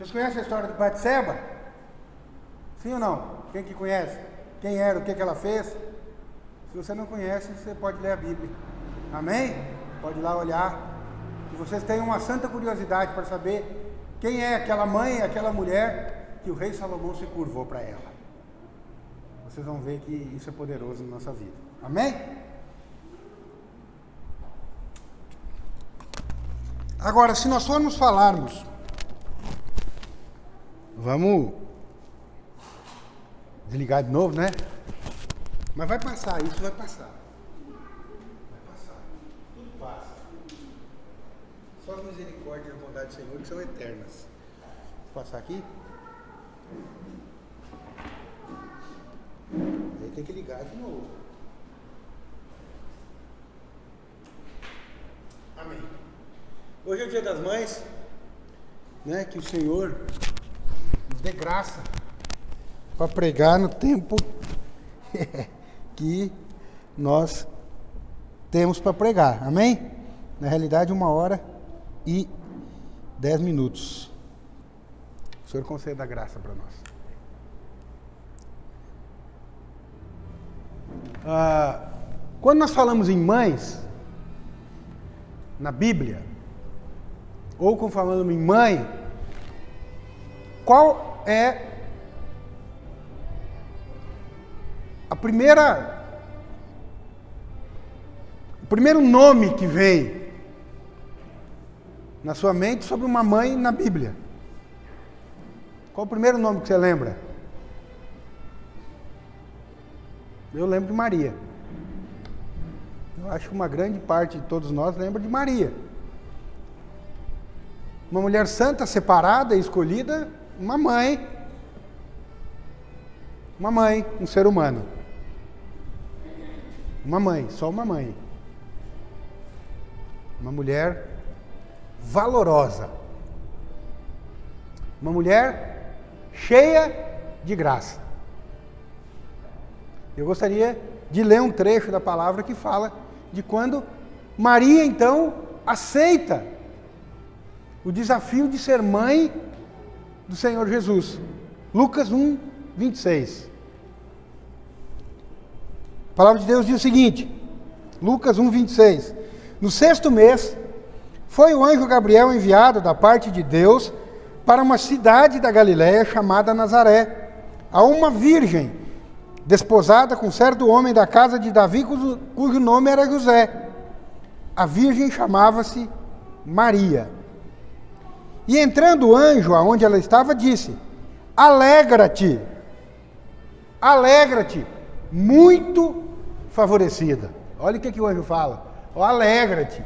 Vocês conhecem a história de Batseba? Sim ou não? Quem que conhece? Quem era, o que ela fez? Se você não conhece, você pode ler a Bíblia. Amém? Pode ir lá olhar. Que vocês tenham uma santa curiosidade para saber quem é aquela mãe, aquela mulher que o rei Salomão se curvou para ela. Vocês vão ver que isso é poderoso na nossa vida. Amém? Agora, se nós formos falarmos, vamos desligar de novo, né? Mas vai passar, isso vai passar. Vai passar. Tudo passa. Só a misericórdia e a bondade do Senhor que são eternas. Vou passar aqui. Aí tem que ligar de novo. Amém. Hoje é o Dia das Mães, né? Que o Senhor nos dê graça para pregar no tempo que nós temos para pregar. Amém? Na realidade, 1h10. O Senhor conceda a graça para nós. Quando nós falamos em mães, na Bíblia, ou quando falamos em mãe, qual é o primeiro nome que vem na sua mente sobre uma mãe na Bíblia? Qual o primeiro nome que você lembra? Eu lembro de Maria. Eu acho que uma grande parte de todos nós lembra de Maria. Uma mulher santa, separada e escolhida, uma mãe. Uma mãe, um ser humano. Uma mãe, só uma mãe. Uma mulher valorosa. Uma mulher cheia de graça. Eu gostaria de ler um trecho da palavra que fala de quando Maria, então, aceita o desafio de ser mãe do Senhor Jesus. Lucas 1:26. A palavra de Deus diz o seguinte, Lucas 1:26. No 6º mês, foi o anjo Gabriel enviado da parte de Deus para uma cidade da Galiléia chamada Nazaré, a uma virgem desposada com certo homem da casa de Davi, cujo nome era José. A virgem chamava-se Maria. E entrando o anjo aonde ela estava, disse: alegra-te, alegra-te, muito favorecida. Olha o que o anjo fala. Alegra-te.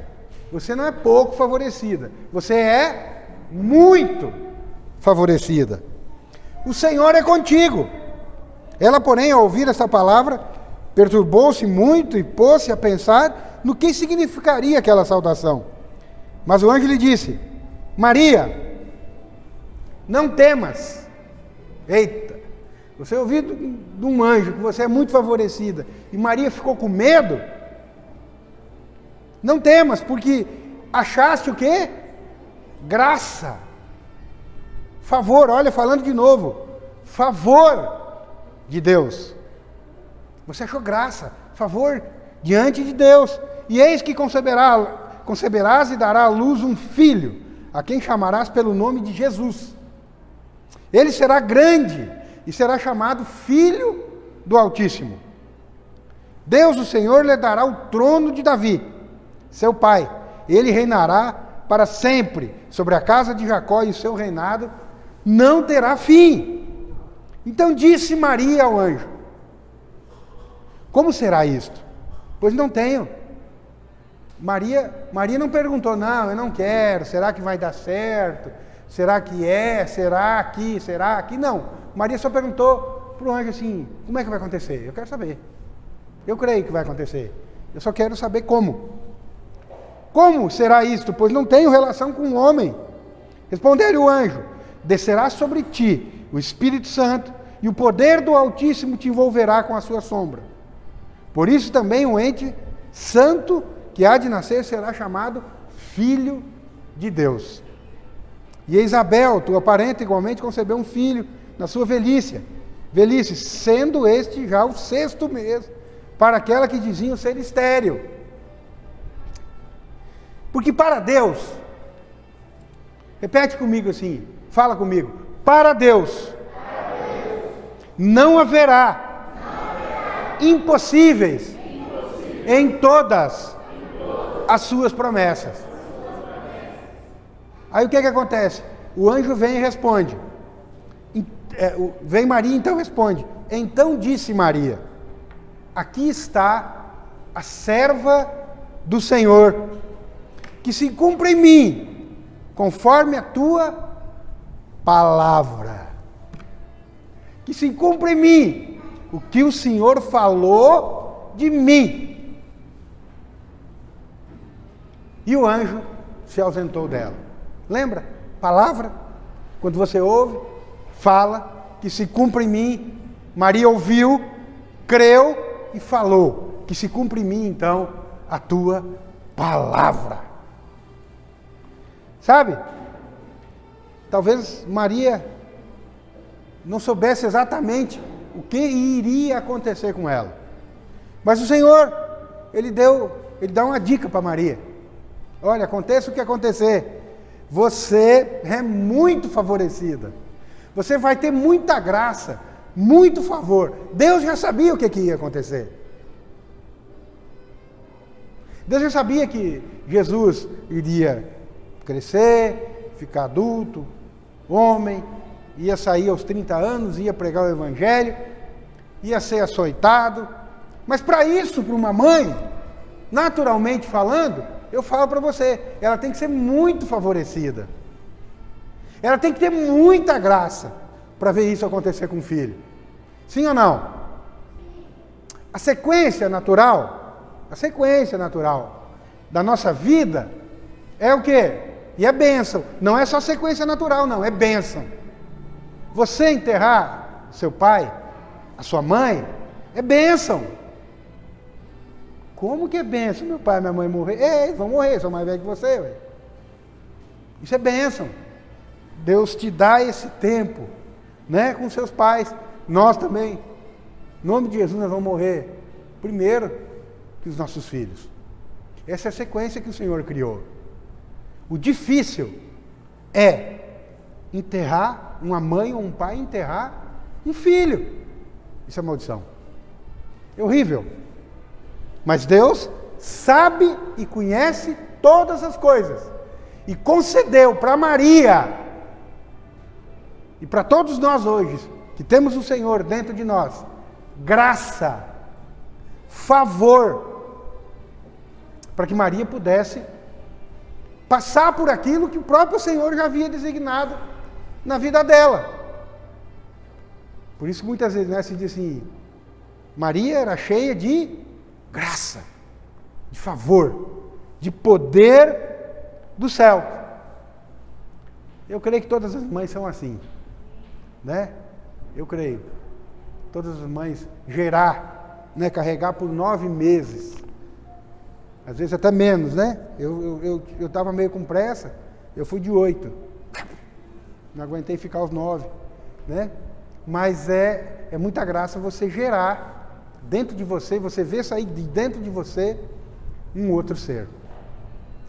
Você não é pouco favorecida, você é muito favorecida. O Senhor é contigo. Ela, porém, ao ouvir essa palavra, perturbou-se muito e pôs-se a pensar no que significaria aquela saudação. Mas o anjo lhe disse: Maria, não temas. Eita, você ouviu de um anjo que você é muito favorecida e Maria ficou com medo? Não temas, porque achaste o quê? Graça. Favor, olha, falando de novo. Favor de Deus. Você achou graça, favor diante de Deus. E eis que conceberás e dará à luz um filho, a quem chamarás pelo nome de Jesus. Ele será grande e será chamado Filho do Altíssimo. Deus, o Senhor, lhe dará o trono de Davi, seu pai. Ele reinará para sempre sobre a casa de Jacó, e o seu reinado não terá fim. Então disse Maria ao anjo: como será isto? Pois não tenho. Maria não perguntou: não, eu não quero, será que vai dar certo? Será que será que? Não. Maria só perguntou para o anjo assim: como é que vai acontecer? Eu quero saber. Eu creio que vai acontecer. Eu só quero saber como. Como será isto? Pois não tenho relação com o homem. Respondeu-lhe o anjo: descerá sobre ti o Espírito Santo, e o poder do Altíssimo te envolverá com a sua sombra. Por isso também o ente santo que há de nascer será chamado Filho de Deus. E Isabel, tua parenta, igualmente concebeu um filho na sua velhice, sendo este já o 6º mês, para aquela que diziam ser estéril. Porque para Deus, repete comigo assim, fala comigo, para Deus, não haverá impossíveis em todas as suas promessas. Aí o que acontece? O anjo vem e responde. Vem Maria, então responde. Então disse Maria: aqui está a serva do Senhor, que se cumpra em mim, conforme a tua palavra. Que se cumpra em mim o que o Senhor falou de mim. E o anjo se ausentou dela. Lembra? Palavra, quando você ouve, fala, que se cumpra em mim. Maria ouviu, creu e falou, que se cumpra em mim, então, a tua palavra. Sabe? Talvez Maria não soubesse exatamente o que iria acontecer com ela. Mas o Senhor, Ele dá uma dica para Maria. Olha, aconteça o que acontecer, você é muito favorecida. Você vai ter muita graça, muito favor. Deus já sabia o que ia acontecer. Deus já sabia que Jesus iria crescer, ficar adulto, homem, ia sair aos 30 anos, ia pregar o Evangelho, ia ser açoitado. Mas para isso, para uma mãe, naturalmente falando, eu falo para você, ela tem que ser muito favorecida. Ela tem que ter muita graça para ver isso acontecer com o filho. Sim ou não? A sequência natural da nossa vida é o quê? E é bênção. Não é só sequência natural, não, é bênção. Você enterrar seu pai, a sua mãe, é bênção. Como que é bênção? Meu pai e minha mãe morrer? Eles vão morrer, são mais velhos que você. Ué. Isso é bênção. Deus te dá esse tempo, né, com seus pais. Nós também, em nome de Jesus, nós vamos morrer primeiro que os nossos filhos. Essa é a sequência que o Senhor criou. O difícil é enterrar uma mãe ou um pai, enterrar um filho. Isso é maldição. É horrível. Mas Deus sabe e conhece todas as coisas. E concedeu para Maria e para todos nós hoje, que temos o Senhor dentro de nós, graça, favor, para que Maria pudesse passar por aquilo que o próprio Senhor já havia designado na vida dela. Por isso muitas vezes, né, se diz assim, Maria era cheia de graça, de favor, de poder do céu. Eu creio que todas as mães são assim, né? Eu creio. Todas as mães gerar, né, carregar por 9 meses, às vezes até menos, né? Eu estava meio com pressa, eu fui de 8, não aguentei ficar os 9, né? Mas é muita graça você gerar dentro de você, você vê sair de dentro de você um outro ser.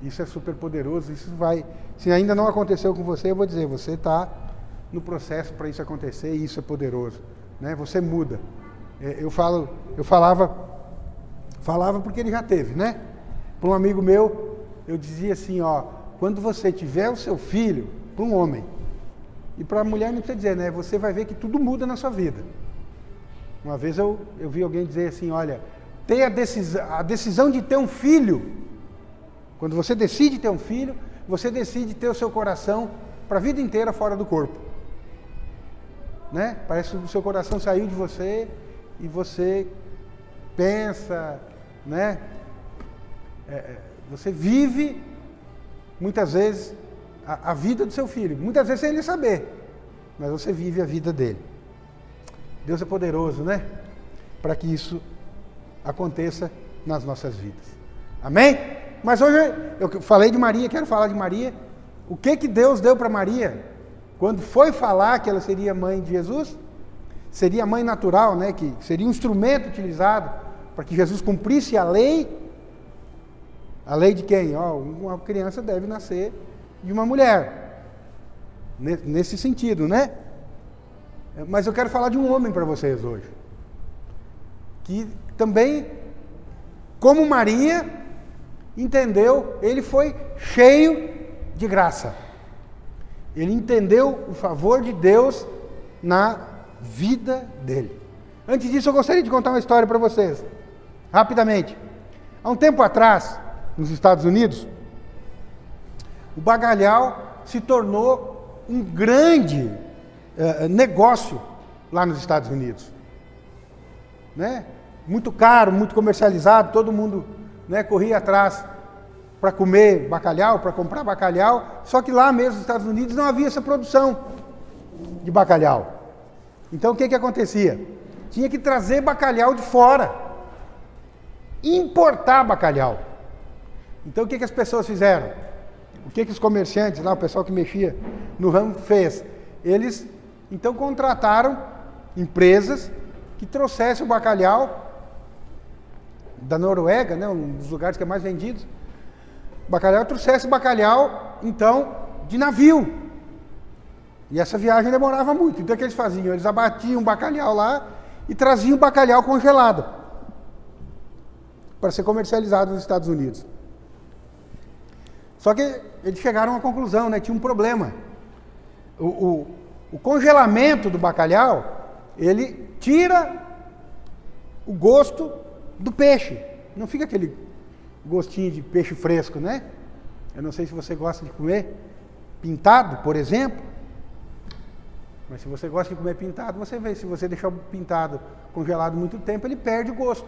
Isso é super poderoso, isso vai... Se ainda não aconteceu com você, eu vou dizer, você está no processo para isso acontecer e isso é poderoso, né? Você muda. Eu falava porque ele já teve, né? Para um amigo meu, eu dizia assim, ó, quando você tiver o seu filho, para um homem, e para a mulher não precisa dizer, né? Você vai ver que tudo muda na sua vida. Uma vez eu vi alguém dizer assim, olha, ter a decisão de ter um filho, quando você decide ter um filho, você decide ter o seu coração para a vida inteira fora do corpo. Né? Parece que o seu coração saiu de você e você pensa, né? Você vive, muitas vezes, a vida do seu filho. Muitas vezes sem ele saber, mas você vive a vida dele. Deus é poderoso, né? Para que isso aconteça nas nossas vidas. Amém? Mas hoje eu falei de Maria, quero falar de Maria. O que Deus deu para Maria? Quando foi falar que ela seria mãe de Jesus, seria a mãe natural, né? Que seria um instrumento utilizado para que Jesus cumprisse a lei. A lei de quem? Uma criança deve nascer de uma mulher. Nesse sentido, né? Mas eu quero falar de um homem para vocês hoje. Que também, como Maria, entendeu, ele foi cheio de graça. Ele entendeu o favor de Deus na vida dele. Antes disso, eu gostaria de contar uma história para vocês, rapidamente. Há um tempo atrás, nos Estados Unidos, o bacalhau se tornou um grande negócio lá nos Estados Unidos. Né? Muito caro, muito comercializado, todo mundo, né, corria atrás para comer bacalhau, para comprar bacalhau, só que lá mesmo nos Estados Unidos não havia essa produção de bacalhau. Então o que acontecia? Tinha que trazer bacalhau de fora, importar bacalhau. Então o que as pessoas fizeram? O que os comerciantes lá, o pessoal que mexia no ramo fez? Eles então contrataram empresas que trouxessem o bacalhau da Noruega, né, um dos lugares que é mais vendidos. Trouxesse bacalhau, então, de navio. E essa viagem demorava muito. Então o que eles faziam? Eles abatiam o bacalhau lá e traziam o bacalhau congelado para ser comercializado nos Estados Unidos. Só que eles chegaram a uma conclusão, né? Tinha um problema. O congelamento do bacalhau, ele tira o gosto do peixe. Não fica aquele gostinho de peixe fresco, né? Eu não sei se você gosta de comer pintado, por exemplo. Mas se você gosta de comer pintado, você vê, se você deixar o pintado congelado muito tempo, ele perde o gosto.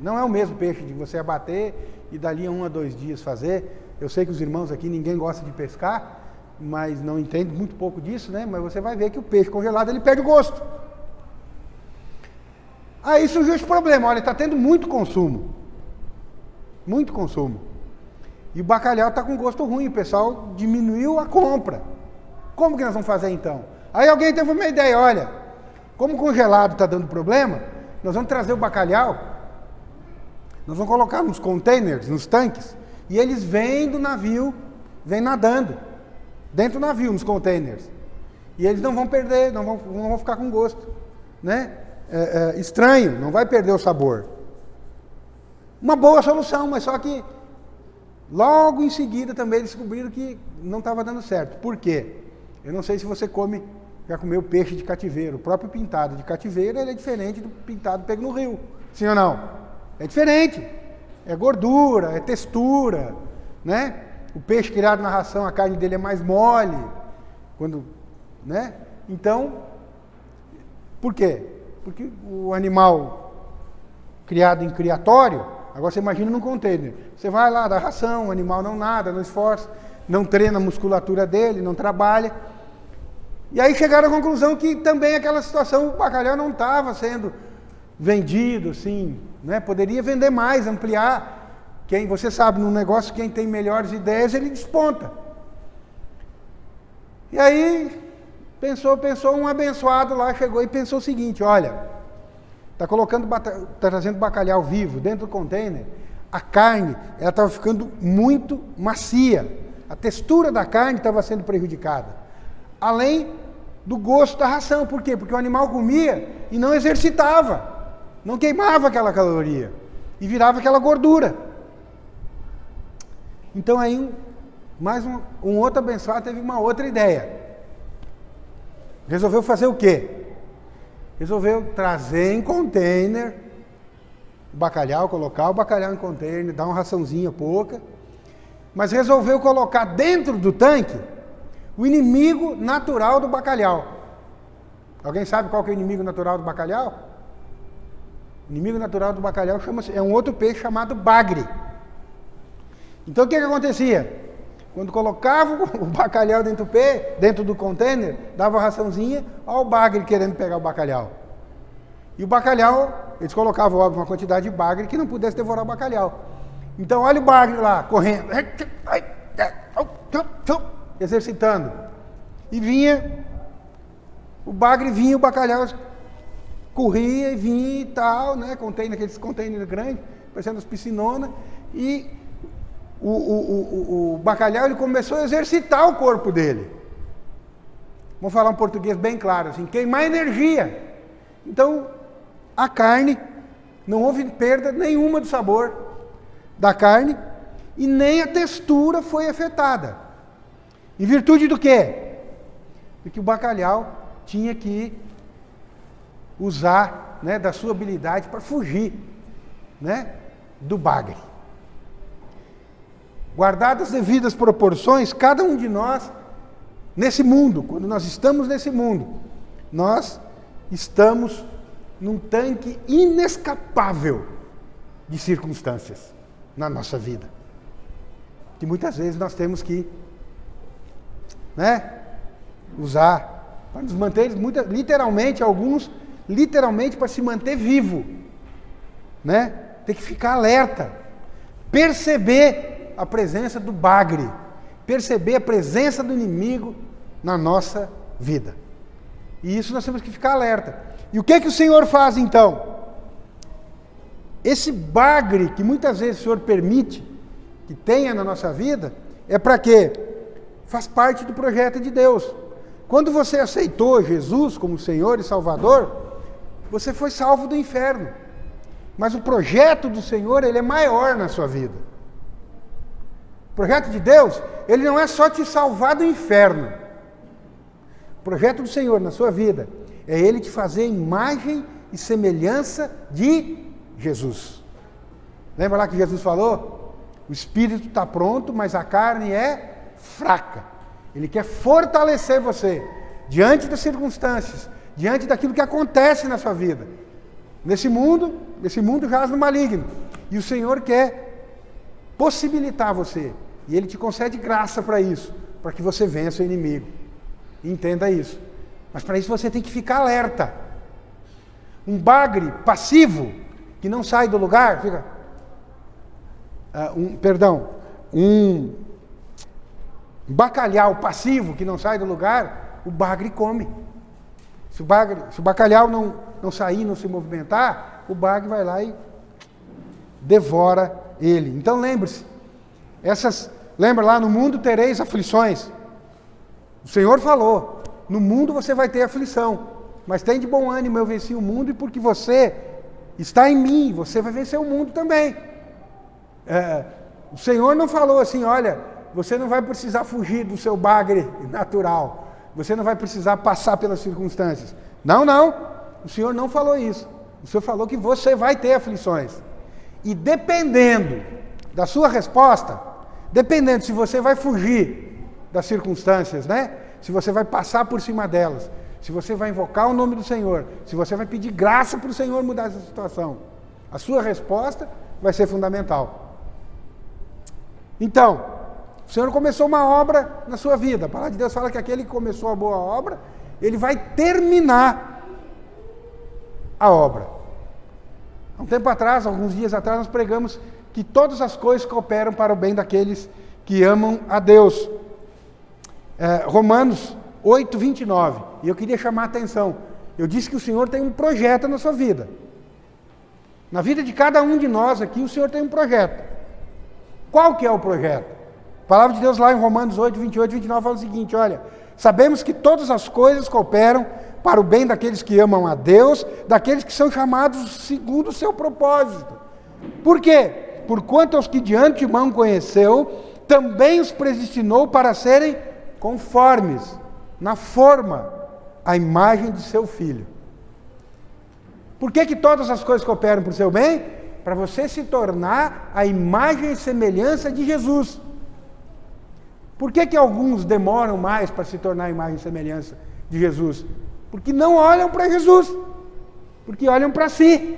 Não é o mesmo peixe de você abater e dali a 1 a 2 dias fazer. Eu sei que os irmãos aqui, ninguém gosta de pescar, mas não entende muito pouco disso, né? Mas você vai ver que o peixe congelado, ele perde o gosto. Aí surgiu esse problema, olha, está tendo muito consumo. Muito consumo. E o bacalhau está com gosto ruim, o pessoal diminuiu a compra. Como que nós vamos fazer então? Aí alguém teve uma ideia, olha, como o congelado está dando problema, nós vamos trazer o bacalhau, nós vamos colocar nos containers, nos tanques, e eles vêm do navio, vêm nadando, dentro do navio, nos containers. E eles não vão perder, não vão ficar com gosto, né? Estranho, não vai perder o sabor. Uma boa solução, mas só que logo em seguida também eles descobriram que não estava dando certo. Por quê? Eu não sei se você já comeu peixe de cativeiro. O próprio pintado de cativeiro ele é diferente do pintado pego no rio. Sim ou não? É diferente. É gordura, é textura, né? O peixe criado na ração, a carne dele é mais mole. Né? Então, por quê? Porque o animal criado em criatório, agora você imagina num container. Você vai lá, dá ração, o animal não nada, não esforça, não treina a musculatura dele, não trabalha. E aí chegaram à conclusão que também aquela situação, o bacalhau não estava sendo vendido, assim, né? Poderia vender mais, ampliar. Você sabe, num negócio, quem tem melhores ideias, ele desponta. E aí, pensou, um abençoado lá chegou e pensou o seguinte, olha, está trazendo bacalhau vivo dentro do container, a carne, ela estava ficando muito macia, a textura da carne estava sendo prejudicada, além do gosto da ração. Por quê? Porque o animal comia e não exercitava, não queimava aquela caloria, e virava aquela gordura. Então aí, mais um outro abençoado teve uma outra ideia. Resolveu fazer o quê? Resolveu trazer em container o bacalhau, colocar o bacalhau em container, dar uma raçãozinha pouca, mas resolveu colocar dentro do tanque o inimigo natural do bacalhau. Alguém sabe qual que é o inimigo natural do bacalhau? O inimigo natural do bacalhau é um outro peixe chamado bagre. Então o que acontecia? Quando colocava o bacalhau dentro do container, dava a raçãozinha, olha o bagre querendo pegar o bacalhau. E o bacalhau, eles colocavam, óbvio, uma quantidade de bagre que não pudesse devorar o bacalhau. Então olha o bagre lá, correndo. exercitando. E vinha, o bagre vinha, o bacalhau corria e vinha e tal, né? Aqueles containers grandes, parecendo as piscinonas, e o bacalhau ele começou a exercitar o corpo dele. Vamos falar um português bem claro, assim, queimar energia. Então, a carne, não houve perda nenhuma do sabor da carne, e nem a textura foi afetada. Em virtude do quê? Porque o bacalhau tinha que usar, né, da sua habilidade para fugir, né, do bagre. Guardadas as devidas proporções, cada um de nós, nesse mundo, quando nós estamos nesse mundo, nós estamos num tanque inescapável de circunstâncias na nossa vida. Que muitas vezes nós temos que, né, usar para nos manter, literalmente, alguns, literalmente para se manter vivo, né? Tem que ficar alerta, perceber a presença do bagre, perceber a presença do inimigo na nossa vida. E isso nós temos que ficar alerta. E o que o Senhor faz então? Esse bagre que muitas vezes o Senhor permite que tenha na nossa vida, é para quê? Faz parte do projeto de Deus. Quando você aceitou Jesus como Senhor e Salvador, você foi salvo do inferno. Mas o projeto do Senhor, ele é maior na sua vida. O projeto de Deus, ele não é só te salvar do inferno. O projeto do Senhor na sua vida é Ele te fazer imagem e semelhança de Jesus. Lembra lá que Jesus falou? O espírito está pronto, mas a carne é fraca. Ele quer fortalecer você diante das circunstâncias, diante daquilo que acontece na sua vida. Nesse mundo jaz no maligno. E o Senhor quer possibilitar você. E Ele te concede graça para isso, para que você vença o inimigo. Entenda isso. Mas para isso você tem que ficar alerta. Um bagre passivo, que não sai do lugar, fica... um bacalhau passivo, que não sai do lugar, o bagre come. Se o bacalhau não sair, não se movimentar, o bagre vai lá e devora ele. Então lembre-se, lembra lá, no mundo tereis aflições. O Senhor falou, no mundo você vai ter aflição, mas tem de bom ânimo, eu venci o mundo, e porque você está em mim, você vai vencer o mundo também. O Senhor não falou assim, olha, você não vai precisar fugir do seu bagre natural, você não vai precisar passar pelas circunstâncias. Não, o Senhor não falou isso. O Senhor falou que você vai ter aflições. E dependendo da sua resposta, dependendo se você vai fugir das circunstâncias, né? Se você vai passar por cima delas, se você vai invocar o nome do Senhor, se você vai pedir graça para o Senhor mudar essa situação, a sua resposta vai ser fundamental. Então, o Senhor começou uma obra na sua vida. A palavra de Deus fala que aquele que começou a boa obra, ele vai terminar a obra. Há um tempo atrás, alguns dias atrás, nós pregamos que todas as coisas cooperam para o bem daqueles que amam a Deus. Romanos 8, 29. E eu queria chamar a atenção. Eu disse que o Senhor tem um projeto na sua vida. Na vida de cada um de nós aqui, o Senhor tem um projeto. Qual que é o projeto? A palavra de Deus lá em Romanos 8, 28, 29 fala o seguinte, olha, sabemos que todas as coisas cooperam para o bem daqueles que amam a Deus, daqueles que são chamados segundo o seu propósito. Por quê? Porquanto aos que de antemão conheceu, também os predestinou para serem conformes, na forma, à imagem de seu Filho. Por que todas as coisas cooperam para o seu bem? Para você se tornar a imagem e semelhança de Jesus. Por que alguns demoram mais para se tornar a imagem e semelhança de Jesus? Porque não olham para Jesus, porque olham para si.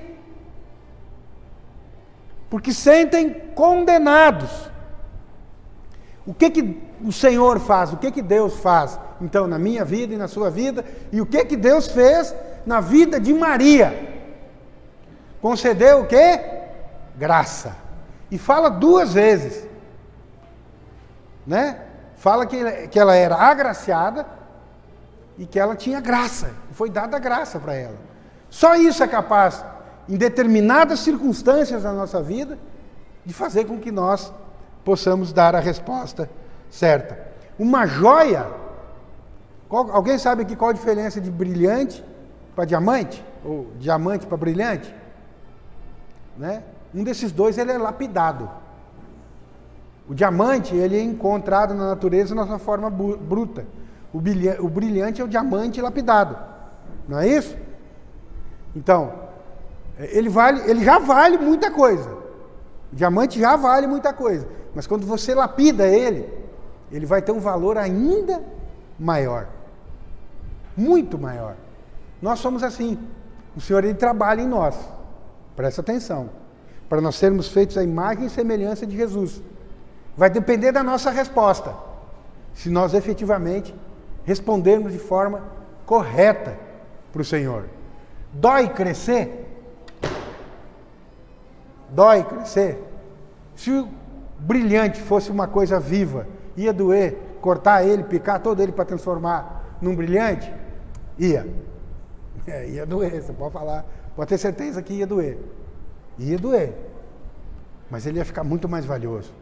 Porque sentem condenados. O que o Senhor faz? O que Deus faz? Então, na minha vida e na sua vida, e o que Deus fez na vida de Maria? Concedeu o quê? Graça. E fala duas vezes, né? fala que ela era agraciada e que ela tinha graça, foi dada graça para ela. Só isso é capaz, em determinadas circunstâncias da nossa vida, de fazer com que nós possamos dar a resposta certa. Uma joia, alguém sabe aqui qual a diferença de brilhante para diamante? Ou diamante para brilhante? Né? Um desses dois ele é lapidado. O diamante ele é encontrado na natureza na sua forma bruta. O brilhante é o diamante lapidado. Não é isso? Então, ele já vale muita coisa. O diamante já vale muita coisa. Mas quando você lapida ele vai ter um valor ainda maior. Muito maior. Nós somos assim. O Senhor ele trabalha em nós. Presta atenção. Para nós sermos feitos à imagem e semelhança de Jesus. Vai depender da nossa resposta. Se nós efetivamente respondermos de forma correta para o Senhor. Dói crescer? Dói crescer? Se o brilhante fosse uma coisa viva, ia doer, cortar ele, picar todo ele para transformar num brilhante? Ia. Ia doer, você pode falar, pode ter certeza que ia doer. Ia doer. Mas ele ia ficar muito mais valioso.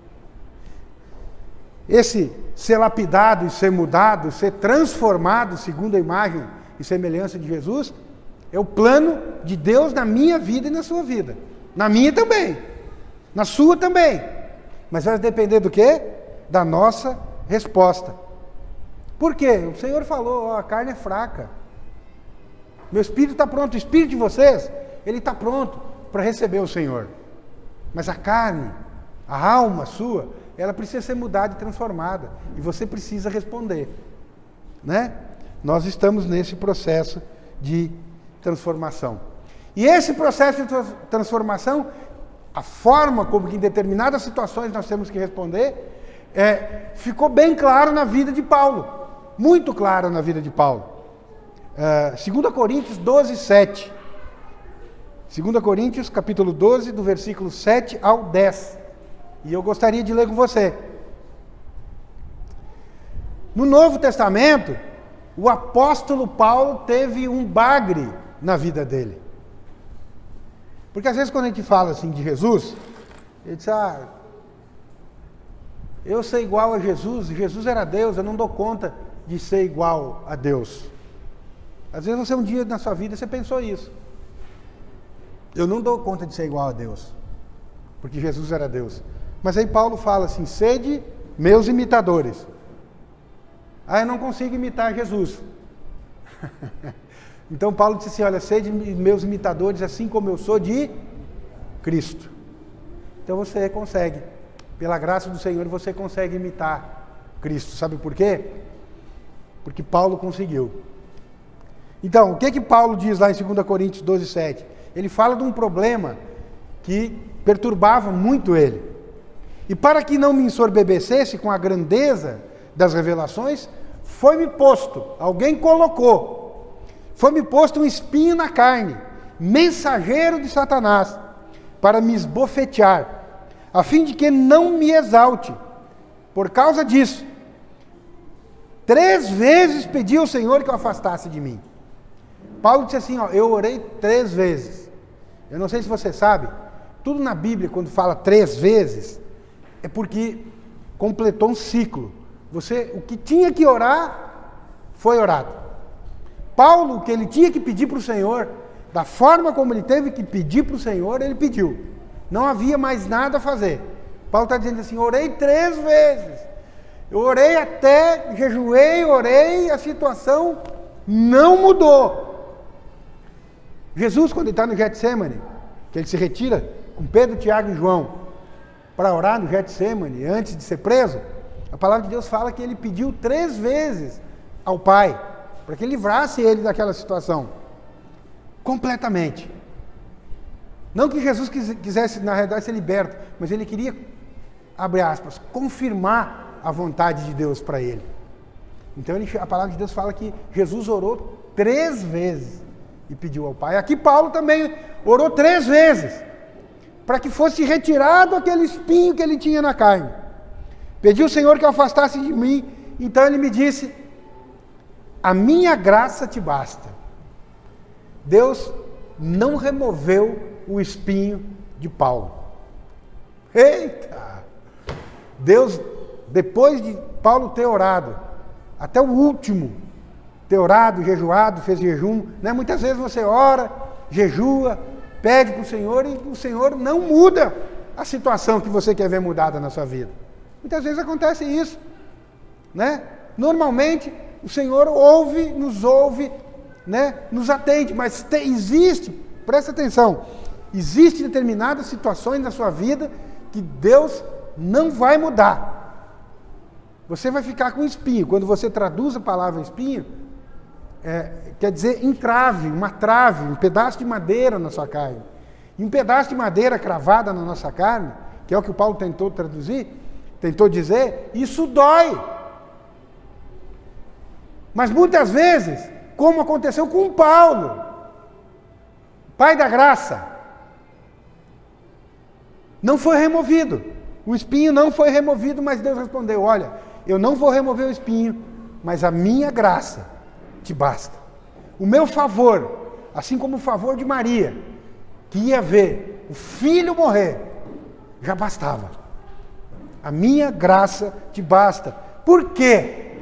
Esse ser lapidado e ser mudado, ser transformado segundo a imagem e semelhança de Jesus, é o plano de Deus na minha vida e na sua vida. Na minha também. Na sua também. Mas vai depender do quê? Da nossa resposta. Por quê? O Senhor falou, a carne é fraca. Meu espírito está pronto. O espírito de vocês, ele está pronto para receber o Senhor. Mas a carne, a alma sua, ela precisa ser mudada e transformada. E você precisa responder. Né? Nós estamos nesse processo de transformação. E esse processo de transformação, a forma como em determinadas situações nós temos que responder, ficou bem claro na vida de Paulo. Muito claro na vida de Paulo. 2 Coríntios 12, 7. 2 Coríntios, capítulo 12, do versículo 7 ao 10. E eu gostaria de ler com você. No Novo Testamento, o apóstolo Paulo teve um bagre na vida dele. Porque às vezes quando a gente fala assim de Jesus, ele diz, eu sou igual a Jesus, Jesus era Deus, eu não dou conta de ser igual a Deus. Às vezes você um dia na sua vida você pensou isso. Eu não dou conta de ser igual a Deus, porque Jesus era Deus. Mas aí Paulo fala assim, sede meus imitadores. Eu não consigo imitar Jesus. Então Paulo disse assim, olha, sede meus imitadores, assim como eu sou de Cristo. Então você consegue, pela graça do Senhor, você consegue imitar Cristo. Sabe por quê? Porque Paulo conseguiu. Então, o que Paulo diz lá em 2 Coríntios 12, 7? Ele fala de um problema que perturbava muito ele. E para que não me ensoberbecesse com a grandeza das revelações, foi-me posto, alguém colocou, foi-me posto um espinho na carne, mensageiro de Satanás, para me esbofetear, a fim de que não me exalte. Por causa disso, 3 vezes pedi ao Senhor que o afastasse de mim. Paulo disse assim, eu orei 3 vezes. Eu não sei se você sabe, tudo na Bíblia, quando fala 3 vezes, é porque completou um ciclo. O que tinha que orar, foi orado. Paulo, o que ele tinha que pedir para o Senhor, da forma como ele teve que pedir para o Senhor, ele pediu. Não havia mais nada a fazer. Paulo está dizendo assim, orei 3 vezes. Eu orei até, jejuei, orei, a situação não mudou. Jesus, quando ele está no Getsemane, que ele se retira com Pedro, Tiago e João, para orar no Getsemane, antes de ser preso, a palavra de Deus fala que ele pediu 3 vezes ao Pai, para que ele livrasse ele daquela situação, completamente. Não que Jesus quisesse, na realidade, ser liberto, mas ele queria, abre aspas, confirmar a vontade de Deus para ele. Então a palavra de Deus fala que Jesus orou 3 vezes e pediu ao Pai. Aqui Paulo também orou 3 vezes, para que fosse retirado aquele espinho que ele tinha na carne. Pedi ao Senhor que o afastasse de mim, então ele me disse, a minha graça te basta. Deus não removeu o espinho de Paulo. Eita! Deus, depois de Paulo ter orado, até o último, ter orado, jejuado, fez jejum, né? Muitas vezes você ora, jejua, pede para o Senhor e o Senhor não muda a situação que você quer ver mudada na sua vida. Muitas vezes acontece isso, né? Normalmente o Senhor ouve, né? Nos atende, mas existe, presta atenção, existem determinadas situações na sua vida que Deus não vai mudar. Você vai ficar com espinho. Quando você traduz a palavra espinho, quer dizer entrave, uma trave, um pedaço de madeira na sua carne. E um pedaço de madeira cravada na nossa carne, que é o que o Paulo tentou traduzir, tentou dizer, isso dói. Mas muitas vezes, como aconteceu com Paulo, pai da graça, não foi removido. O espinho não foi removido, mas Deus respondeu, olha, eu não vou remover o espinho, mas a minha graça te basta. O meu favor, assim como o favor de Maria, que ia ver o filho morrer, já bastava. A minha graça te basta. Por quê?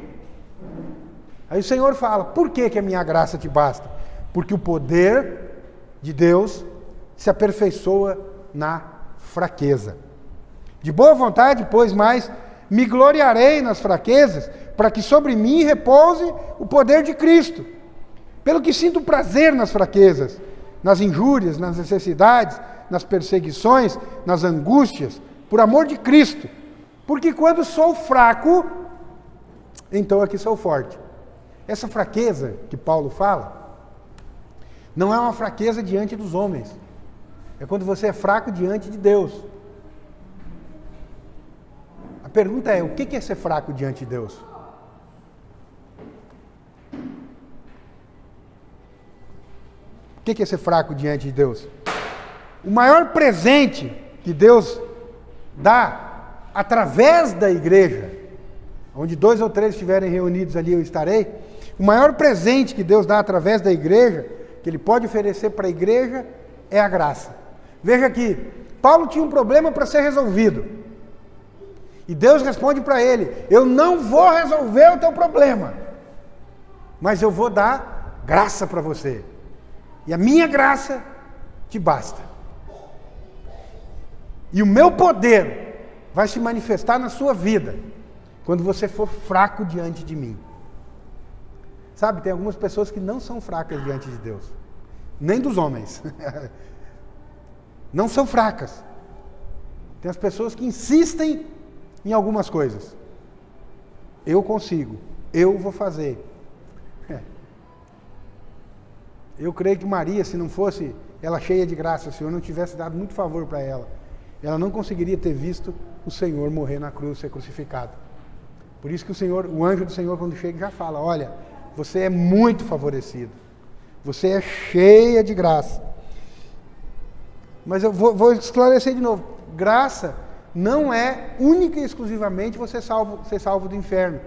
Aí o Senhor fala, por que a minha graça te basta? Porque o poder de Deus se aperfeiçoa na fraqueza. De boa vontade, pois mais, me gloriarei nas fraquezas, para que sobre mim repouse o poder de Cristo. Pelo que sinto prazer nas fraquezas, nas injúrias, nas necessidades, nas perseguições, nas angústias, por amor de Cristo. Porque quando sou fraco, então aqui sou forte. Essa fraqueza que Paulo fala, não é uma fraqueza diante dos homens. É quando você é fraco diante de Deus. A pergunta é, o que é ser fraco diante de Deus? O que é ser fraco diante de Deus? O maior presente que Deus dá através da igreja, onde 2 ou 3 estiverem reunidos ali eu estarei, o maior presente que Deus dá através da igreja, que Ele pode oferecer para a igreja, é a graça. Veja que Paulo tinha um problema para ser resolvido. E Deus responde para ele, eu não vou resolver o teu problema, mas eu vou dar graça para você. E a minha graça te basta. E o meu poder vai se manifestar na sua vida quando você for fraco diante de mim. Sabe, tem algumas pessoas que não são fracas diante de Deus, nem dos homens. Não são fracas. Tem as pessoas que insistem em algumas coisas. Eu consigo, eu vou fazer. Eu creio que Maria, se não fosse ela cheia de graça, se o Senhor não tivesse dado muito favor para ela, ela não conseguiria ter visto o Senhor morrer na cruz, ser crucificado. Por isso que o anjo do Senhor, quando chega, já fala, olha, você é muito favorecido, você é cheia de graça. Mas eu vou esclarecer de novo, graça não é única e exclusivamente você ser salvo do inferno.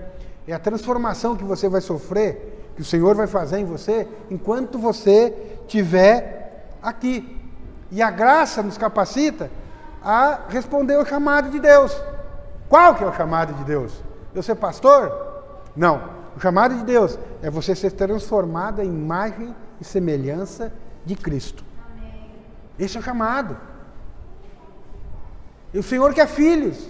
É a transformação que você vai sofrer, que o Senhor vai fazer em você, enquanto você estiver aqui. E a graça nos capacita a responder ao chamado de Deus. Qual que é o chamado de Deus? Eu ser pastor? Não. O chamado de Deus é você ser transformado em imagem e semelhança de Cristo. Esse é o chamado. E o Senhor quer filhos.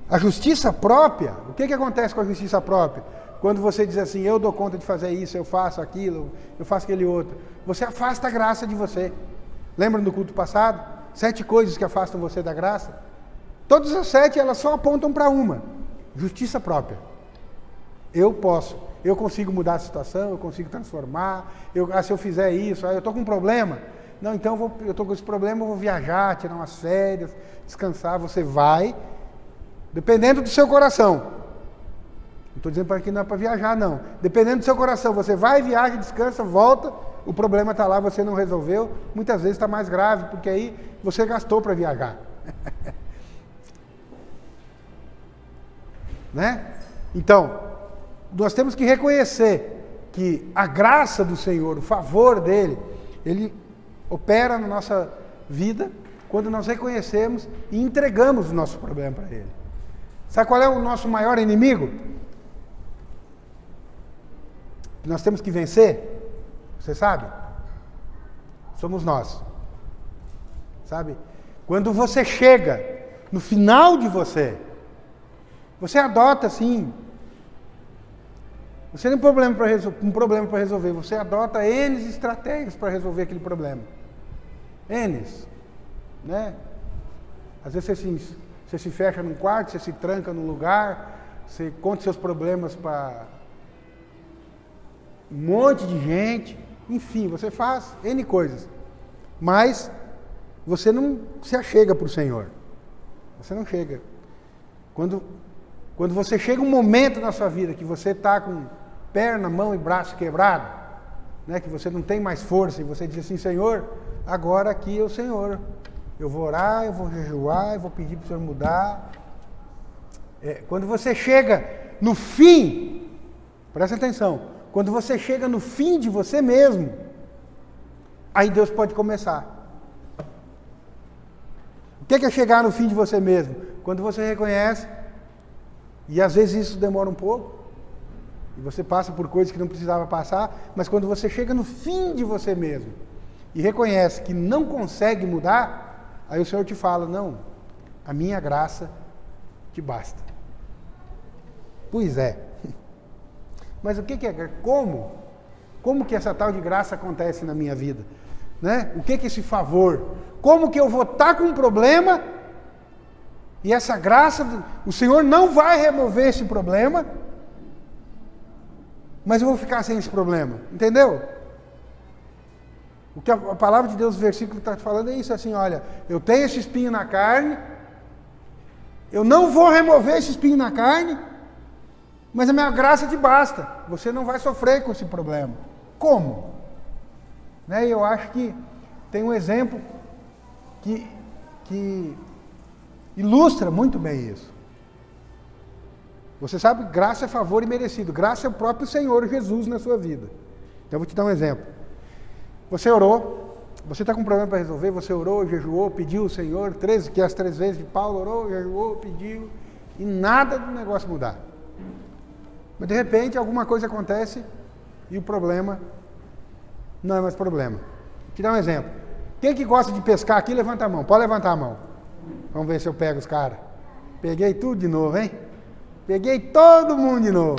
A justiça própria, o que acontece com a justiça própria? Quando você diz assim, eu dou conta de fazer isso, eu faço aquilo, eu faço aquele outro. Você afasta a graça de você. Lembram do culto passado? 7 coisas que afastam você da graça? Todas as 7, elas só apontam para uma. Justiça própria. Eu consigo mudar a situação, eu consigo transformar, se eu fizer isso, eu estou com um problema. Não, então eu estou com esse problema, eu vou viajar, tirar umas férias, descansar. Você vai, dependendo do seu coração. Não estou dizendo que não é para viajar, não. Dependendo do seu coração, você vai, viaja, descansa, volta, o problema está lá, você não resolveu. Muitas vezes está mais grave, porque aí você gastou para viajar. né? Então, nós temos que reconhecer que a graça do Senhor, o favor dele, ele opera na nossa vida quando nós reconhecemos e entregamos o nosso problema para ele. Sabe qual é o nosso maior inimigo? Que nós temos que vencer? Você sabe? Somos nós. Sabe? Quando você chega no final de você adota assim, você tem um problema para resolver, você adota N estratégias para resolver aquele problema. N, né? Às vezes você se fecha num quarto, você se tranca num lugar, você conta seus problemas para um monte de gente, enfim, você faz N coisas, mas você não se achega para o Senhor. Você não chega. Quando você chega um momento na sua vida que você está com perna, mão e braço quebrado, né, que você não tem mais força, e você diz assim, Senhor, agora aqui é o Senhor. Eu vou orar, eu vou jejuar, eu vou pedir para o Senhor mudar. Quando você chega no fim, presta atenção, quando você chega no fim de você mesmo, aí Deus pode começar. O que é chegar no fim de você mesmo? Quando você reconhece, e às vezes isso demora um pouco, e você passa por coisas que não precisava passar, mas quando você chega no fim de você mesmo, e reconhece que não consegue mudar, aí o Senhor te fala, não, a minha graça te basta. Pois é. Mas o que é? Como? Como que essa tal de graça acontece na minha vida? Né? O que é esse favor? Como que eu vou estar com um problema e essa graça, o Senhor não vai remover esse problema, mas eu vou ficar sem esse problema, entendeu? O que a palavra de Deus, o versículo está falando é isso, assim, olha, eu tenho esse espinho na carne, eu não vou remover esse espinho na carne, mas a minha graça te basta, você não vai sofrer com esse problema. Como? Né? Eu acho que tem um exemplo que ilustra muito bem isso. Você sabe, graça é favor e merecido. Graça é o próprio Senhor Jesus na sua vida. Então eu vou te dar um exemplo. Você orou, você está com um problema para resolver, você orou, jejuou, pediu ao Senhor, que as 3 vezes de Paulo orou, jejuou, pediu, e nada do negócio mudar. Mas de repente alguma coisa acontece e o problema não é mais problema. Vou te dar um exemplo. Quem que gosta de pescar aqui, levanta a mão. Pode levantar a mão. Vamos ver se eu pego os caras. Peguei tudo de novo, hein? Peguei todo mundo de novo.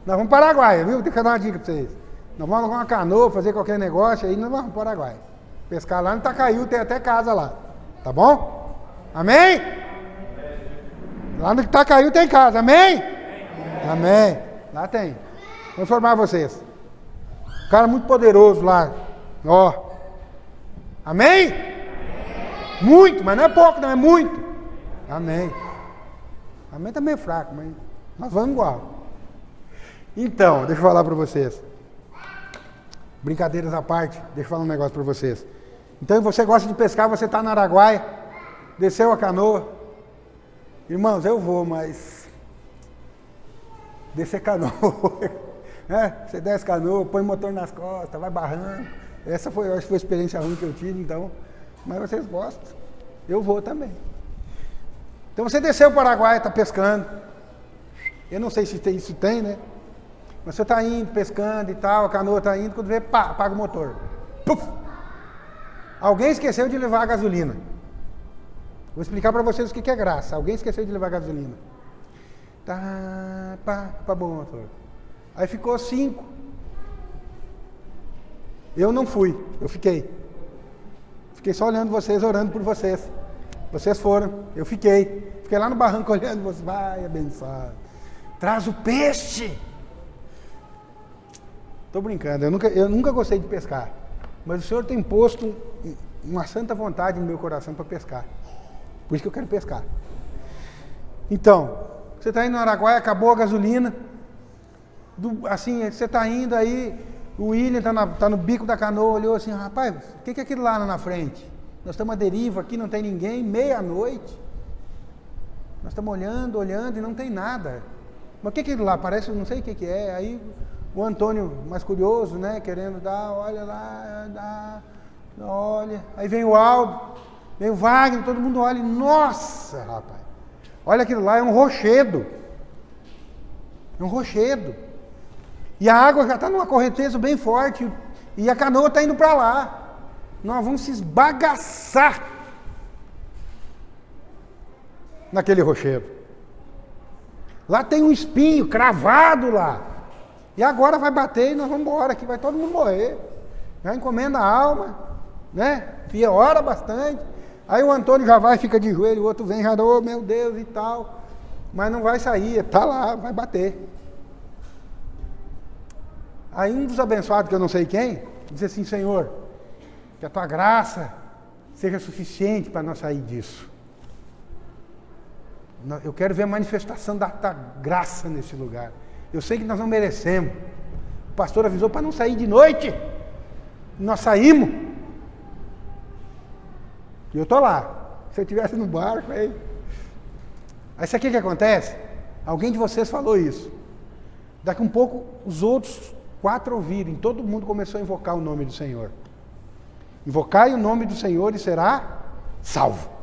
Nós vamos para o Paraguai, viu? Tem que dar uma dica para vocês. Nós vamos alugar uma canoa, fazer qualquer negócio, aí nós vamos para o Paraguai. Pescar lá no Itacaiú, tem até casa lá. Tá bom? Amém? Lá no Itacaiú tem casa, amém? Amém. Lá tem. Vou informar vocês. Um cara muito poderoso lá. Ó. Amém? Muito, mas não é pouco, não, é muito. Amém. Amém tá meio fraco, mas nós vamos igual. Então, deixa eu falar para vocês. Brincadeiras à parte, deixa eu falar um negócio para vocês. Então, você gosta de pescar, você está no Araguaia, desceu a canoa. Irmãos, eu vou, mas descer canoa, né? Você desce canoa, põe motor nas costas, vai barrando. Essa foi, eu acho que foi a experiência ruim que eu tive, então. Mas vocês gostam, eu vou também. Então você desceu para o Paraguai, está pescando. Eu não sei se isso tem, né? Mas você está indo, pescando e tal, a canoa está indo, quando vê, pá, apaga o motor. Puf! Alguém esqueceu de levar a gasolina. Vou explicar para vocês o que é graça. Alguém esqueceu de levar a gasolina. Tá, pá, apagou o motor. Aí ficou 5. Eu não fui, eu fiquei. Fiquei só olhando vocês, orando por vocês. Vocês foram, eu fiquei. Fiquei lá no barranco olhando vocês. Vai, abençoado. Traz o peixe. Estou brincando, eu nunca gostei de pescar. Mas o Senhor tem posto uma santa vontade no meu coração para pescar. Por isso que eu quero pescar. Então, você está indo no Araguaia, acabou a gasolina. Assim, você está indo aí, o William está no bico da canoa, olhou assim, rapaz, o que é aquilo lá na frente? Nós estamos à deriva aqui, não tem ninguém, meia-noite. Nós estamos olhando e não tem nada. Mas o que é aquilo lá? Parece, não sei o que é. Aí o Antônio, mais curioso, né? Querendo dar, olha lá, dá, olha. Aí vem o Aldo, vem o Wagner, todo mundo olha. Nossa, rapaz. Olha aquilo lá, é um rochedo. É um rochedo. E a água já está numa correnteza bem forte. E a canoa está indo para lá. Nós vamos se esbagaçar naquele rochedo. Lá tem um espinho cravado lá. E agora vai bater e nós vamos embora, que vai todo mundo morrer. Já encomenda a alma, né? Fia, ora bastante. Aí o Antônio já vai, fica de joelho, o outro vem, já, oh, meu Deus e tal. Mas não vai sair, está lá, vai bater. Aí um dos abençoados, que eu não sei quem, diz assim, Senhor, que a tua graça seja suficiente para nós sair disso. Eu quero ver a manifestação da tua graça nesse lugar. Eu sei que nós não merecemos. O pastor avisou para não sair de noite. Nós saímos. E eu estou lá. Se eu estivesse no barco, aí sabe o que acontece? Alguém de vocês falou isso. Daqui um pouco, os outros 4 ouvirem. Todo mundo começou a invocar o nome do Senhor. Invocai o nome do Senhor e será salvo.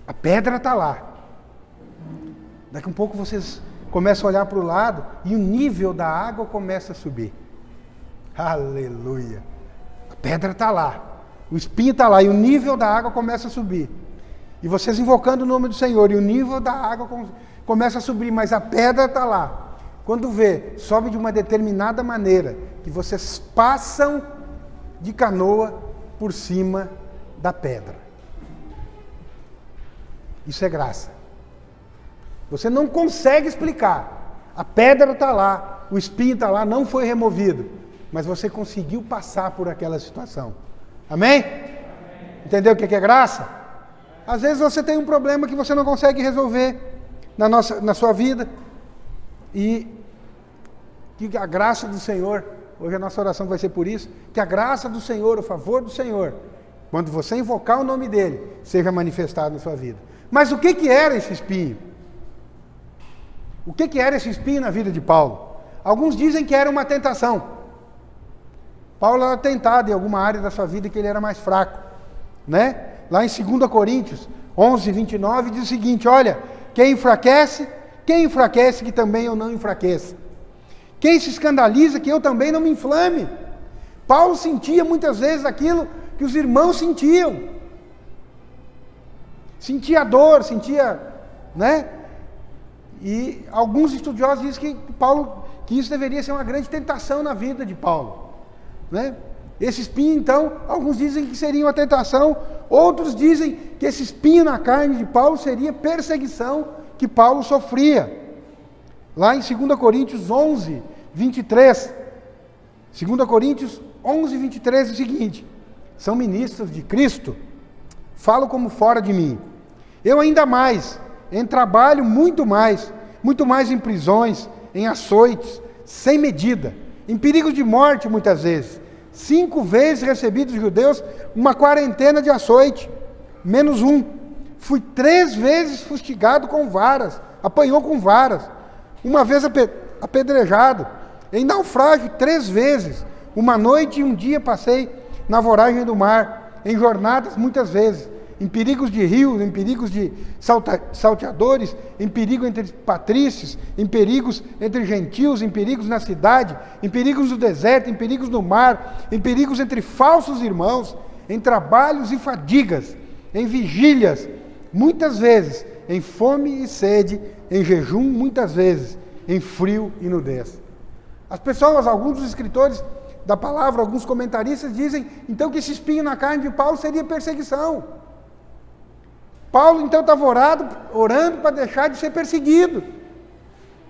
A pedra está lá. Daqui um pouco vocês começam a olhar para o lado e o nível da água começa a subir. Aleluia. A pedra está lá. O espinho está lá e o nível da água começa a subir. E vocês invocando o nome do Senhor e o nível da água começa a subir, mas a pedra está lá. Quando vê, sobe de uma determinada maneira, que vocês passam de canoa por cima da pedra. Isso é graça. Você não consegue explicar. A pedra está lá, o espinho está lá, não foi removido. Mas você conseguiu passar por aquela situação. Amém? Entendeu o que é graça? Às vezes você tem um problema que você não consegue resolver na sua vida. E que a graça do Senhor, hoje a nossa oração vai ser por isso, que a graça do Senhor, o favor do Senhor, quando você invocar o nome dEle, seja manifestado na sua vida. Mas o que era esse espinho? O que era esse espinho na vida de Paulo? Alguns dizem que era uma tentação. Paulo era tentado em alguma área da sua vida que ele era mais fraco, né? Lá em 2 Coríntios 11, 29 diz o seguinte, olha, quem enfraquece que também eu não enfraqueça. Quem se escandaliza que eu também não me inflame. Paulo sentia muitas vezes aquilo que os irmãos sentiam. Sentia dor, sentia, né? E alguns estudiosos dizem que isso deveria ser uma grande tentação na vida de Paulo, né? Esse espinho, então, alguns dizem que seria uma tentação, outros dizem que esse espinho na carne de Paulo seria perseguição que Paulo sofria. Lá em 2 Coríntios 11, 23, 2 Coríntios 11, 23 é o seguinte, são ministros de Cristo, falo como fora de mim. Eu ainda mais, em trabalho muito mais em prisões, em açoites, sem medida, em perigos de morte muitas vezes. 5 vezes recebi dos judeus uma quarentena de açoite, menos um. Fui 3 vezes fustigado com varas, apanhou com varas. Uma vez apedrejado, em naufrágio 3 vezes. Uma noite e um dia passei na voragem do mar, em jornadas muitas vezes, em perigos de rios, em perigos de salteadores, em perigo entre patrícios, em perigos entre gentios, em perigos na cidade, em perigos no deserto, em perigos no mar, em perigos entre falsos irmãos, em trabalhos e fadigas, em vigílias, muitas vezes, em fome e sede, em jejum, muitas vezes, em frio e nudez. As pessoas, alguns dos escritores da palavra, alguns comentaristas dizem, então, que esse espinho na carne de Paulo seria perseguição. Paulo, então, estava orando para deixar de ser perseguido.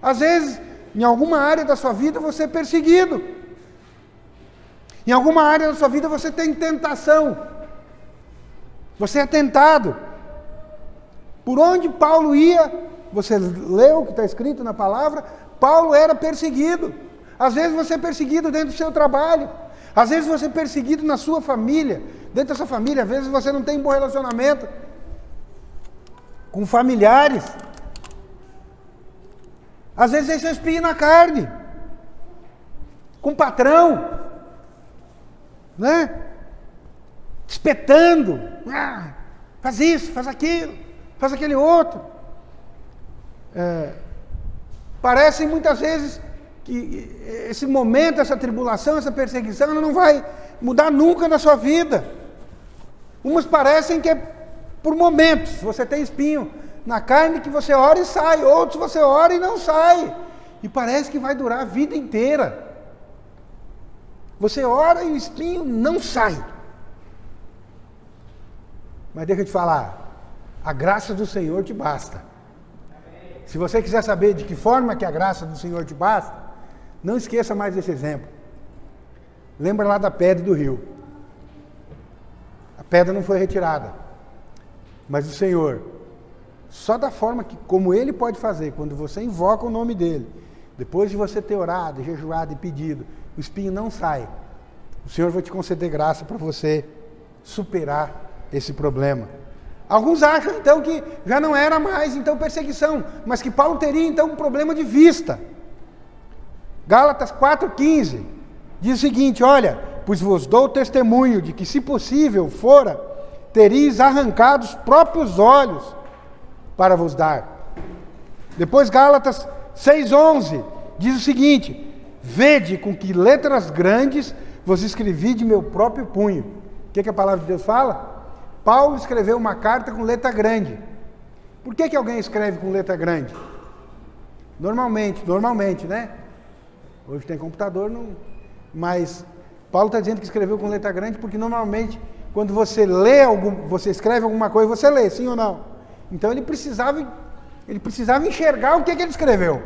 Às vezes, em alguma área da sua vida, você é perseguido. Em alguma área da sua vida, você tem tentação. Você é tentado. Por onde Paulo ia, você leu o que está escrito na palavra, Paulo era perseguido. Às vezes você é perseguido dentro do seu trabalho. Às vezes você é perseguido na sua família. Dentro da sua família, às vezes você não tem um bom relacionamento com familiares. Às vezes esse é o espinho na carne. Com o patrão. Né? Espetando. Faz isso, faz aquilo, faz aquele outro. Parece muitas vezes que esse momento, essa tribulação, essa perseguição, ela não vai mudar nunca na sua vida. Umas parecem que é por momentos. Você tem espinho na carne que você ora e sai, outros você ora e não sai. E parece que vai durar a vida inteira. Você ora e o espinho não sai. Mas deixa eu te falar, a graça do Senhor te basta. Se você quiser saber de que forma que a graça do Senhor te basta, não esqueça mais desse exemplo. Lembra lá da pedra do rio. A pedra não foi retirada. Mas o Senhor, só da forma que, como Ele pode fazer, quando você invoca o nome dEle, depois de você ter orado, jejuado e pedido, o espinho não sai. O Senhor vai te conceder graça para você superar esse problema. Alguns acham então que já não era mais então perseguição, mas que Paulo teria então um problema de vista. Gálatas 4,15 diz o seguinte: olha, pois vos dou testemunho de que, se possível fora, teríeis arrancado os próprios olhos para vos dar. Depois Gálatas 6,11 diz o seguinte: vede com que letras grandes vos escrevi de meu próprio punho. O que a palavra de Deus fala? Paulo escreveu uma carta com letra grande. Por que alguém escreve com letra grande? Normalmente, né? Hoje tem computador, não... mas Paulo está dizendo que escreveu com letra grande porque normalmente quando você você escreve alguma coisa, você lê, sim ou não? Então ele precisava enxergar o que ele escreveu.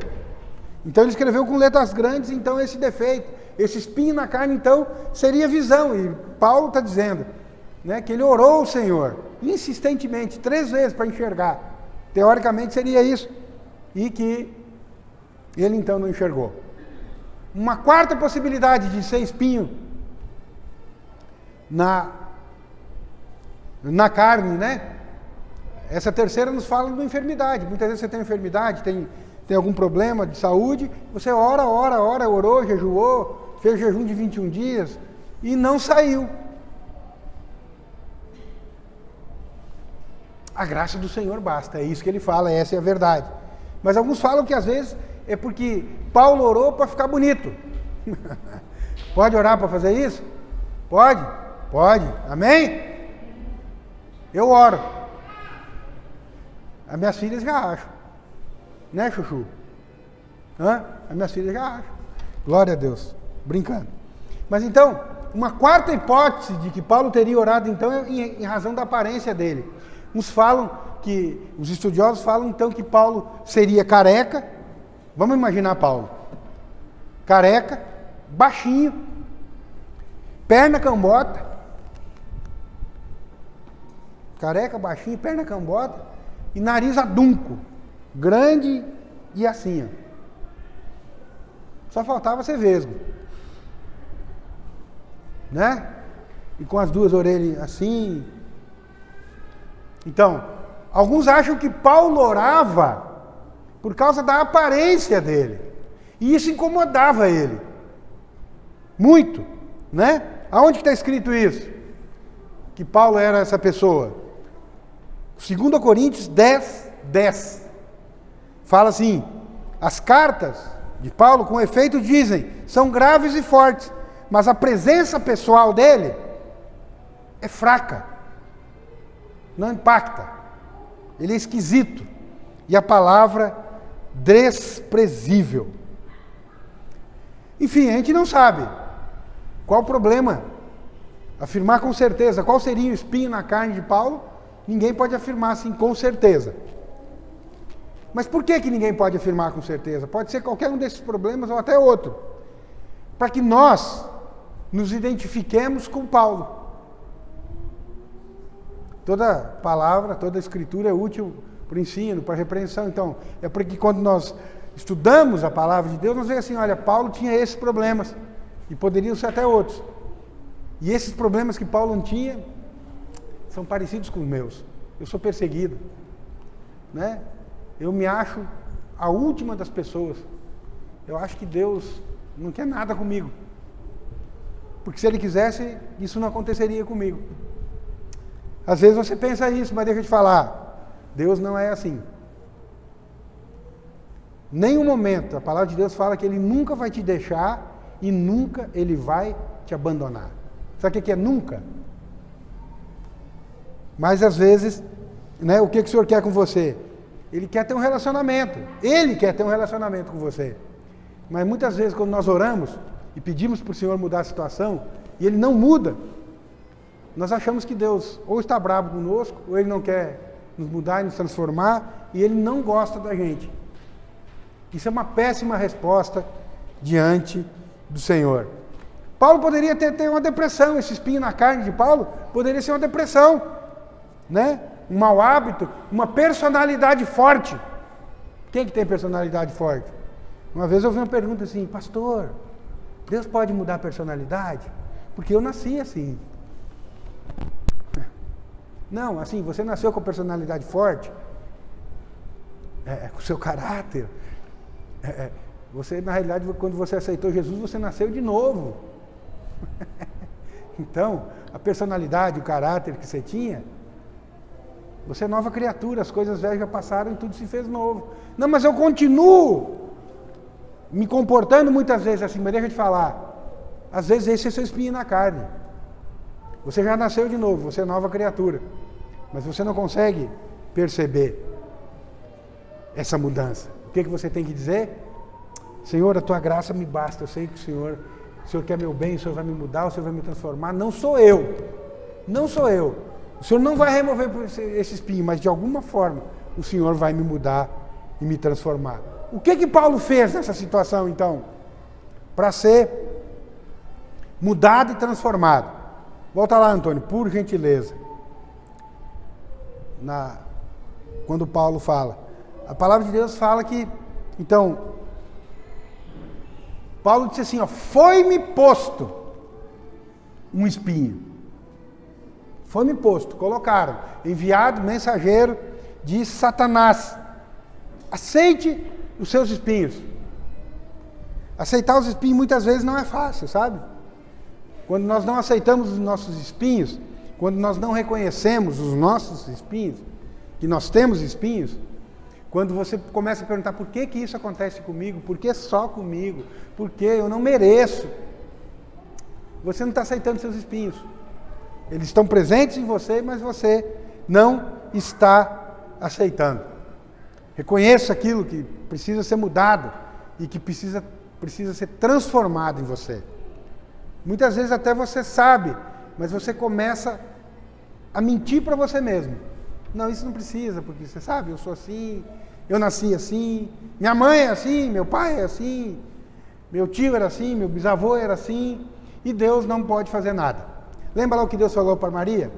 Então ele escreveu com letras grandes, então esse defeito, esse espinho na carne, então, seria visão. E Paulo está dizendo, né, que ele orou ao Senhor, insistentemente, 3 vezes para enxergar. Teoricamente seria isso. E que ele então não enxergou. Uma quarta possibilidade de ser espinho na carne, né? Essa terceira nos fala de uma enfermidade. Muitas vezes você tem enfermidade, tem algum problema de saúde, você orou, jejuou, fez jejum de 21 dias e não saiu. A graça do Senhor basta, é isso que ele fala, essa é a verdade. Mas alguns falam que às vezes é porque Paulo orou para ficar bonito. Pode orar para fazer isso? Pode? Pode. Amém? Eu oro. As minhas filhas já acham. Né, Chuchu? As minhas filhas já acham. Glória a Deus. Brincando. Mas então, uma quarta hipótese de que Paulo teria orado então é em razão da aparência dele. Os estudiosos falam então que Paulo seria careca. Vamos imaginar Paulo. Careca, baixinho, perna cambota. Careca, baixinho, perna cambota e nariz adunco, grande e assim, ó. Só faltava ser vesgo. Né? E com as 2 orelhas assim. Então, alguns acham que Paulo orava por causa da aparência dele. E isso incomodava ele. Muito, né? Aonde que está escrito isso? Que Paulo era essa pessoa. 2 Coríntios 10:10. Fala assim: as cartas de Paulo, com efeito, dizem, são graves e fortes, mas a presença pessoal dele é fraca. Não impacta. Ele é esquisito. E a palavra desprezível. Enfim, a gente não sabe qual o problema. Afirmar com certeza qual seria o espinho na carne de Paulo, ninguém pode afirmar assim com certeza. Mas por que ninguém pode afirmar com certeza? Pode ser qualquer um desses problemas ou até outro. Para que nós nos identifiquemos com Paulo. Toda palavra, toda escritura é útil para o ensino, para a repreensão. Então, é porque quando nós estudamos a palavra de Deus, nós vemos assim, olha, Paulo tinha esses problemas, e poderiam ser até outros. E esses problemas que Paulo tinha, são parecidos com os meus. Eu sou perseguido, né? Eu me acho a última das pessoas. Eu acho que Deus não quer nada comigo. Porque se Ele quisesse, isso não aconteceria comigo. Às vezes você pensa isso, mas deixa eu te falar. Deus não é assim. Nenhum momento, a palavra de Deus fala que Ele nunca vai te deixar e nunca Ele vai te abandonar. Sabe o que é nunca? Mas às vezes, né, o que o Senhor quer com você? Ele quer ter um relacionamento. Ele quer ter um relacionamento com você. Mas muitas vezes quando nós oramos e pedimos para o Senhor mudar a situação, e Ele não muda, nós achamos que Deus ou está bravo conosco, ou Ele não quer nos mudar e nos transformar, e Ele não gosta da gente. Isso é uma péssima resposta diante do Senhor. Paulo poderia ter uma depressão, esse espinho na carne de Paulo poderia ser uma depressão, né? Um mau hábito, uma personalidade forte. Quem que tem personalidade forte? Uma vez eu ouvi uma pergunta assim, pastor, Deus pode mudar a personalidade? Porque eu nasci assim. Não, assim, você nasceu com personalidade forte, com o seu caráter. Você, na realidade, quando você aceitou Jesus, você nasceu de novo. Então, a personalidade, o caráter que você tinha, você é nova criatura, as coisas velhas já passaram e tudo se fez novo. Não, mas eu continuo me comportando muitas vezes assim, mas deixa eu te falar, às vezes esse é seu espinho na carne. Você já nasceu de novo, você é nova criatura, mas você não consegue perceber essa mudança. O que você tem que dizer? Senhor, a tua graça me basta, eu sei que o Senhor quer meu bem, o Senhor vai me mudar, o Senhor vai me transformar, não sou eu. O Senhor não vai remover esse espinho, mas de alguma forma o Senhor vai me mudar e me transformar. O que Paulo fez nessa situação então? Para ser mudado e transformado. Volta lá, Antônio, por gentileza. Quando Paulo fala. A palavra de Deus fala que, então, Paulo disse assim, ó, foi-me posto um espinho. Foi-me posto, colocaram, enviado, mensageiro de Satanás. Aceite os seus espinhos. Aceitar os espinhos muitas vezes não é fácil, sabe? Quando nós não aceitamos os nossos espinhos, quando nós não reconhecemos os nossos espinhos, que nós temos espinhos, quando você começa a perguntar por que isso acontece comigo, por que só comigo, por que eu não mereço, você não está aceitando seus espinhos. Eles estão presentes em você, mas você não está aceitando. Reconheça aquilo que precisa ser mudado e que precisa ser transformado em você. Muitas vezes até você sabe, mas você começa a mentir para você mesmo. Não, isso não precisa, porque você sabe, eu sou assim, eu nasci assim, minha mãe é assim, meu pai é assim, meu tio era assim, meu bisavô era assim, e Deus não pode fazer nada. Lembra lá o que Deus falou para Maria?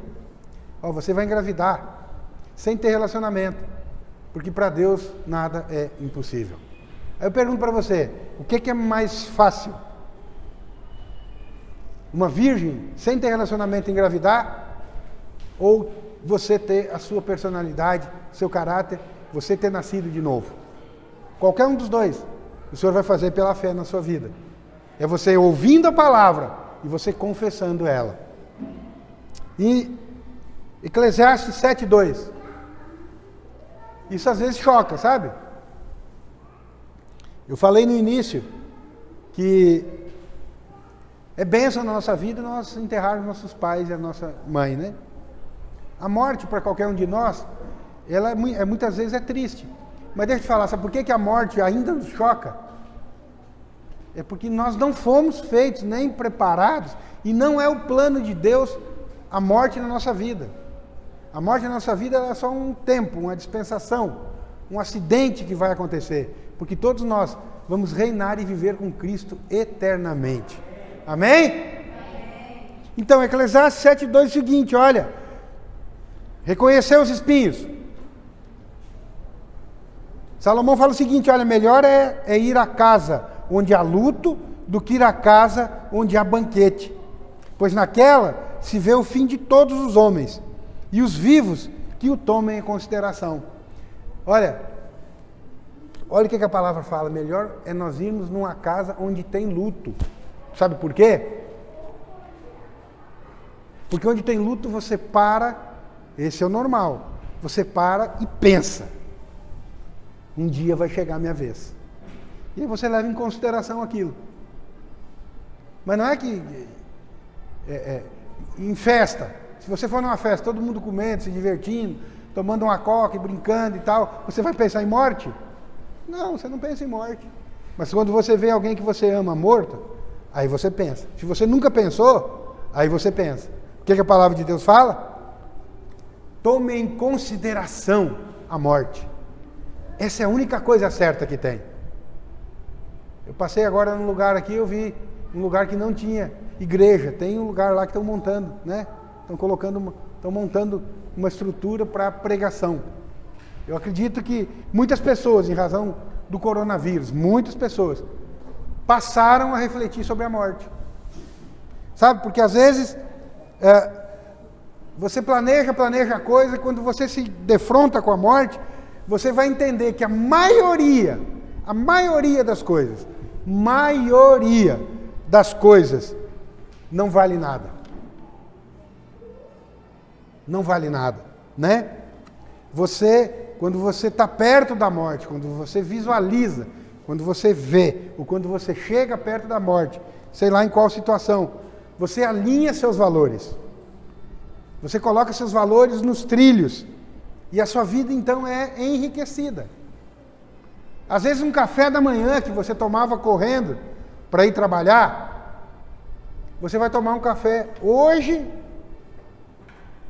Ó, você vai engravidar, sem ter relacionamento, porque para Deus nada é impossível. Aí eu pergunto para você, o que é mais fácil? Uma virgem, sem ter relacionamento, engravidar? Ou você ter a sua personalidade, seu caráter, você ter nascido de novo? Qualquer um dos dois, o Senhor vai fazer pela fé na sua vida. É você ouvindo a palavra e você confessando ela. E Eclesiastes 7:2. Isso às vezes choca, sabe? Eu falei no início que é bênção na nossa vida nós enterrarmos nossos pais e a nossa mãe, né? A morte para qualquer um de nós, ela muitas vezes é triste. Mas deixa eu te falar, sabe por que a morte ainda nos choca? É porque nós não fomos feitos nem preparados e não é o plano de Deus a morte na nossa vida. A morte na nossa vida é só um tempo, uma dispensação, um acidente que vai acontecer. Porque todos nós vamos reinar e viver com Cristo eternamente. Amém? Então, Eclesiastes 7:2 é o seguinte, olha. Reconhecer os espinhos. Salomão fala o seguinte, olha, melhor é ir à casa onde há luto do que ir à casa onde há banquete. Pois naquela se vê o fim de todos os homens, e os vivos que o tomem em consideração. Olha, olha o que a palavra fala, melhor é nós irmos numa casa onde tem luto. Sabe por quê? Porque onde tem luto você para, esse é o normal, você para e pensa. Um dia vai chegar a minha vez. E aí você leva em consideração aquilo. Mas não é que em festa, se você for numa festa, todo mundo comendo, se divertindo, tomando uma coca, brincando e tal, você vai pensar em morte? Não, você não pensa em morte. Mas quando você vê alguém que você ama morto, aí você pensa. Se você nunca pensou, aí você pensa. O que a palavra de Deus fala? Tome em consideração a morte. Essa é a única coisa certa que tem. Eu passei agora num lugar aqui, eu vi um lugar que não tinha igreja. Tem um lugar lá que estão montando, né? Estão montando uma estrutura para pregação. Eu acredito que muitas pessoas, em razão do coronavírus, muitas pessoas passaram a refletir sobre a morte. Sabe? Porque às vezes você planeja a coisa, e quando você se defronta com a morte, você vai entender que a maioria das coisas, não vale nada. Não vale nada, né? Quando você está perto da morte, quando você visualiza, quando você vê, ou quando você chega perto da morte, sei lá em qual situação, você alinha seus valores. Você coloca seus valores nos trilhos. E a sua vida, então, é enriquecida. Às vezes, um café da manhã que você tomava correndo para ir trabalhar, você vai tomar um café. Hoje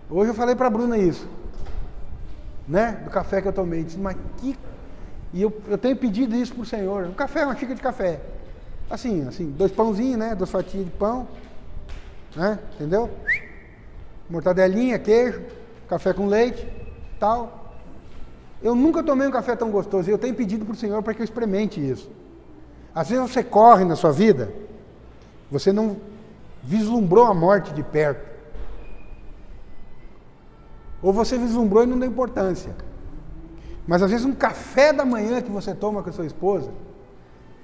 eu falei para a Bruna isso, né? Do café que eu tomei. Disse, mas que... E eu tenho pedido isso para o Senhor. Um café, uma xícara de café. Assim, 2 pãozinhos, né? 2 fatias de pão. Né? Entendeu? Mortadelinha, queijo, café com leite, tal. Eu nunca tomei um café tão gostoso e eu tenho pedido para o Senhor para que eu experimente isso. Às vezes você corre na sua vida, você não vislumbrou a morte de perto. Ou você vislumbrou e não deu importância. Mas às vezes um café da manhã que você toma com a sua esposa,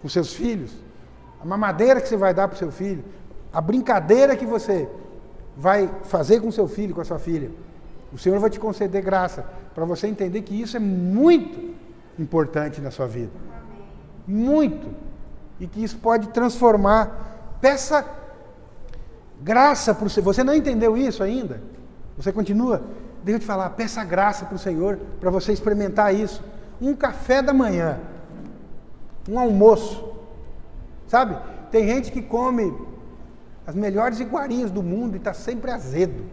com seus filhos, a mamadeira que você vai dar para o seu filho, a brincadeira que você vai fazer com seu filho, com a sua filha, o Senhor vai te conceder graça para você entender que isso é muito importante na sua vida. Muito. E que isso pode transformar. Peça graça para o Senhor. Você não entendeu isso ainda? Você continua? Deixa eu te falar, peça graça para o Senhor para você experimentar isso. Um café da manhã, um almoço. Sabe? Tem gente que come as melhores iguarias do mundo e está sempre azedo,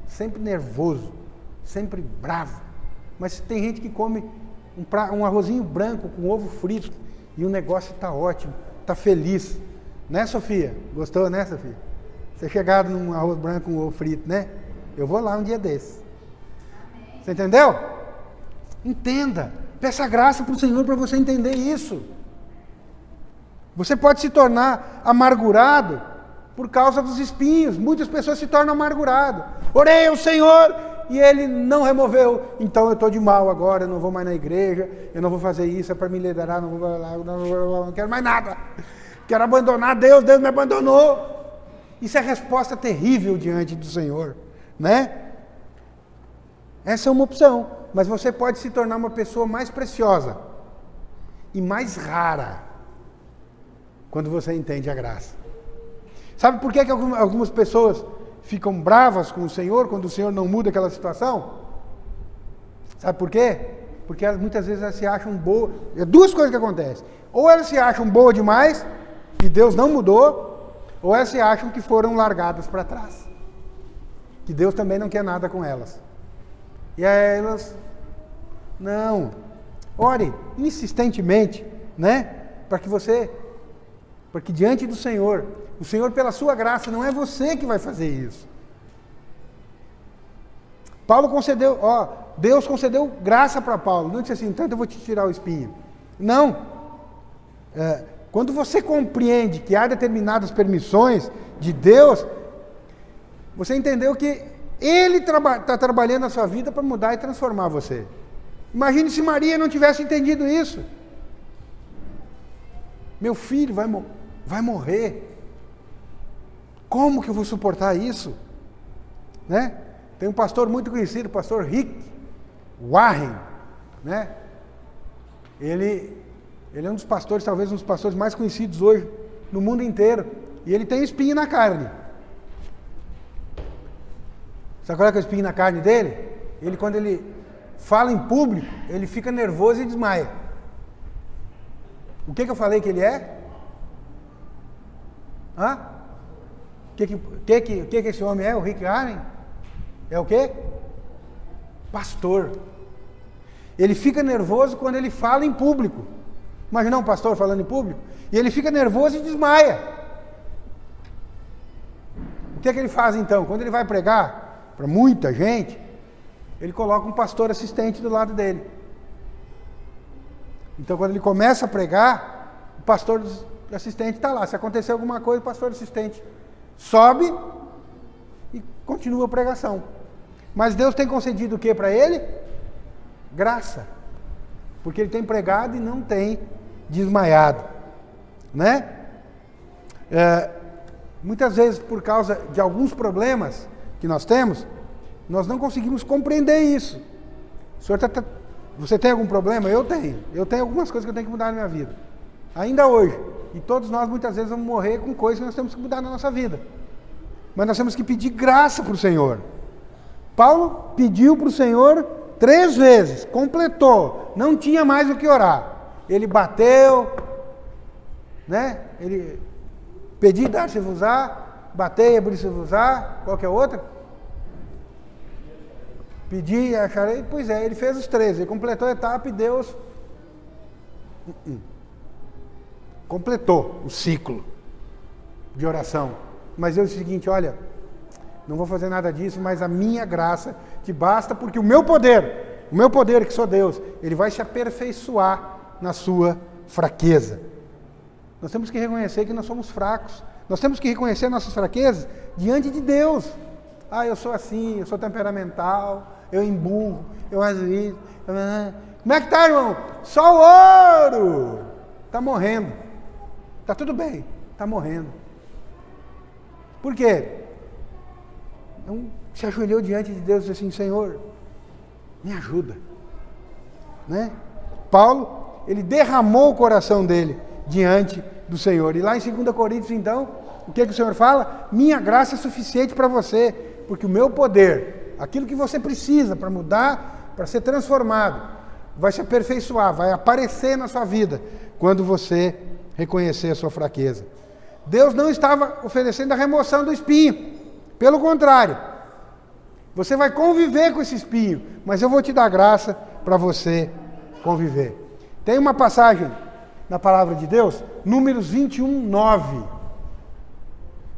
sempre nervoso, sempre bravo. Mas tem gente que come um arrozinho branco com ovo frito e o negócio está ótimo, está feliz. Né, Sofia? Gostou, né, Sofia? Você chegado num arroz branco com ovo frito, né? Eu vou lá um dia desses. Você entendeu? Entenda. Peça graça para o Senhor para você entender isso. Você pode se tornar amargurado por causa dos espinhos. Muitas pessoas se tornam amarguradas. Orei ao Senhor e Ele não removeu. Então eu estou de mal agora, eu não vou mais na igreja, eu não vou fazer isso, é para me liderar, não quero mais nada. Quero abandonar Deus, Deus me abandonou. Isso é resposta terrível diante do Senhor, né? Essa é uma opção, mas você pode se tornar uma pessoa mais preciosa e mais rara quando você entende a graça. Sabe por que algumas pessoas ficam bravas com o Senhor quando o Senhor não muda aquela situação? Sabe por quê? Porque elas, muitas vezes elas se acham boas. É 2 coisas que acontecem. Ou elas se acham boas demais e Deus não mudou, ou elas se acham que foram largadas para trás. Que Deus também não quer nada com elas. E aí elas, não, ore insistentemente, né? Para que diante do Senhor, o Senhor pela sua graça, não é você que vai fazer isso. Paulo concedeu, Deus concedeu graça para Paulo, não disse assim, então eu vou te tirar o espinho. Não. Quando você compreende que há determinadas permissões de Deus, você entendeu que Ele está trabalhando na sua vida para mudar e transformar você. Imagine se Maria não tivesse entendido isso. Meu filho vai morrer. Como que eu vou suportar isso? Né? Tem um pastor muito conhecido, o pastor Rick Warren, né? Ele é um dos pastores, talvez um dos pastores mais conhecidos hoje no mundo inteiro. E ele tem espinho na carne. Sabe qual é o espinho na carne dele? Ele, quando ele fala em público, ele fica nervoso e desmaia. O que eu falei que ele é? Hã? O que esse homem é? O Rick Warren? É o quê? Pastor. Ele fica nervoso quando ele fala em público. Imagina um pastor falando em público. E ele fica nervoso e desmaia. O que ele faz então? Quando ele vai pregar para muita gente, ele coloca um pastor assistente do lado dele. Então quando ele começa a pregar, o pastor assistente está lá. Se acontecer alguma coisa, o pastor assistente sobe e continua a pregação. Mas Deus tem concedido o que para ele? Graça. Porque ele tem pregado e não tem desmaiado. Né? Muitas vezes, por causa de alguns problemas que nós temos, nós não conseguimos compreender isso. Você tem algum problema? Eu tenho. Eu tenho algumas coisas que eu tenho que mudar na minha vida. Ainda hoje. E todos nós, muitas vezes, vamos morrer com coisas que nós temos que mudar na nossa vida. Mas nós temos que pedir graça para o Senhor. Paulo pediu para o Senhor 3 vezes, completou, não tinha mais o que orar. Ele bateu, né? Ele pedi, dar-se-vos-á, batei, abrir-se-vos-á, qual que é a outra? Pedi e acharei, pois é, ele fez os 3, ele completou a etapa e Deus completou o ciclo de oração. Mas Deus disse o seguinte, olha, não vou fazer nada disso, mas a minha graça te basta, porque o meu poder que sou Deus, ele vai se aperfeiçoar na sua fraqueza. Nós temos que reconhecer que nós somos fracos. Nós temos que reconhecer nossas fraquezas diante de Deus. Ah, eu sou assim, eu sou temperamental, eu emburro, eu agilizo. Como é que tá, irmão? Só o ouro! Está morrendo. Está tudo bem, está morrendo. Por quê? Então, se ajoelhou diante de Deus e disse assim, Senhor, me ajuda. Né? Paulo, ele derramou o coração dele diante do Senhor. E lá em 2 Coríntios, então, o que o Senhor fala? Minha graça é suficiente para você, porque o meu poder, aquilo que você precisa para mudar, para ser transformado, vai se aperfeiçoar, vai aparecer na sua vida, quando você reconhecer a sua fraqueza. Deus não estava oferecendo a remoção do espinho. Pelo contrário, você vai conviver com esse espinho, mas eu vou te dar graça para você conviver. Tem uma passagem na palavra de Deus, Números 21, 9.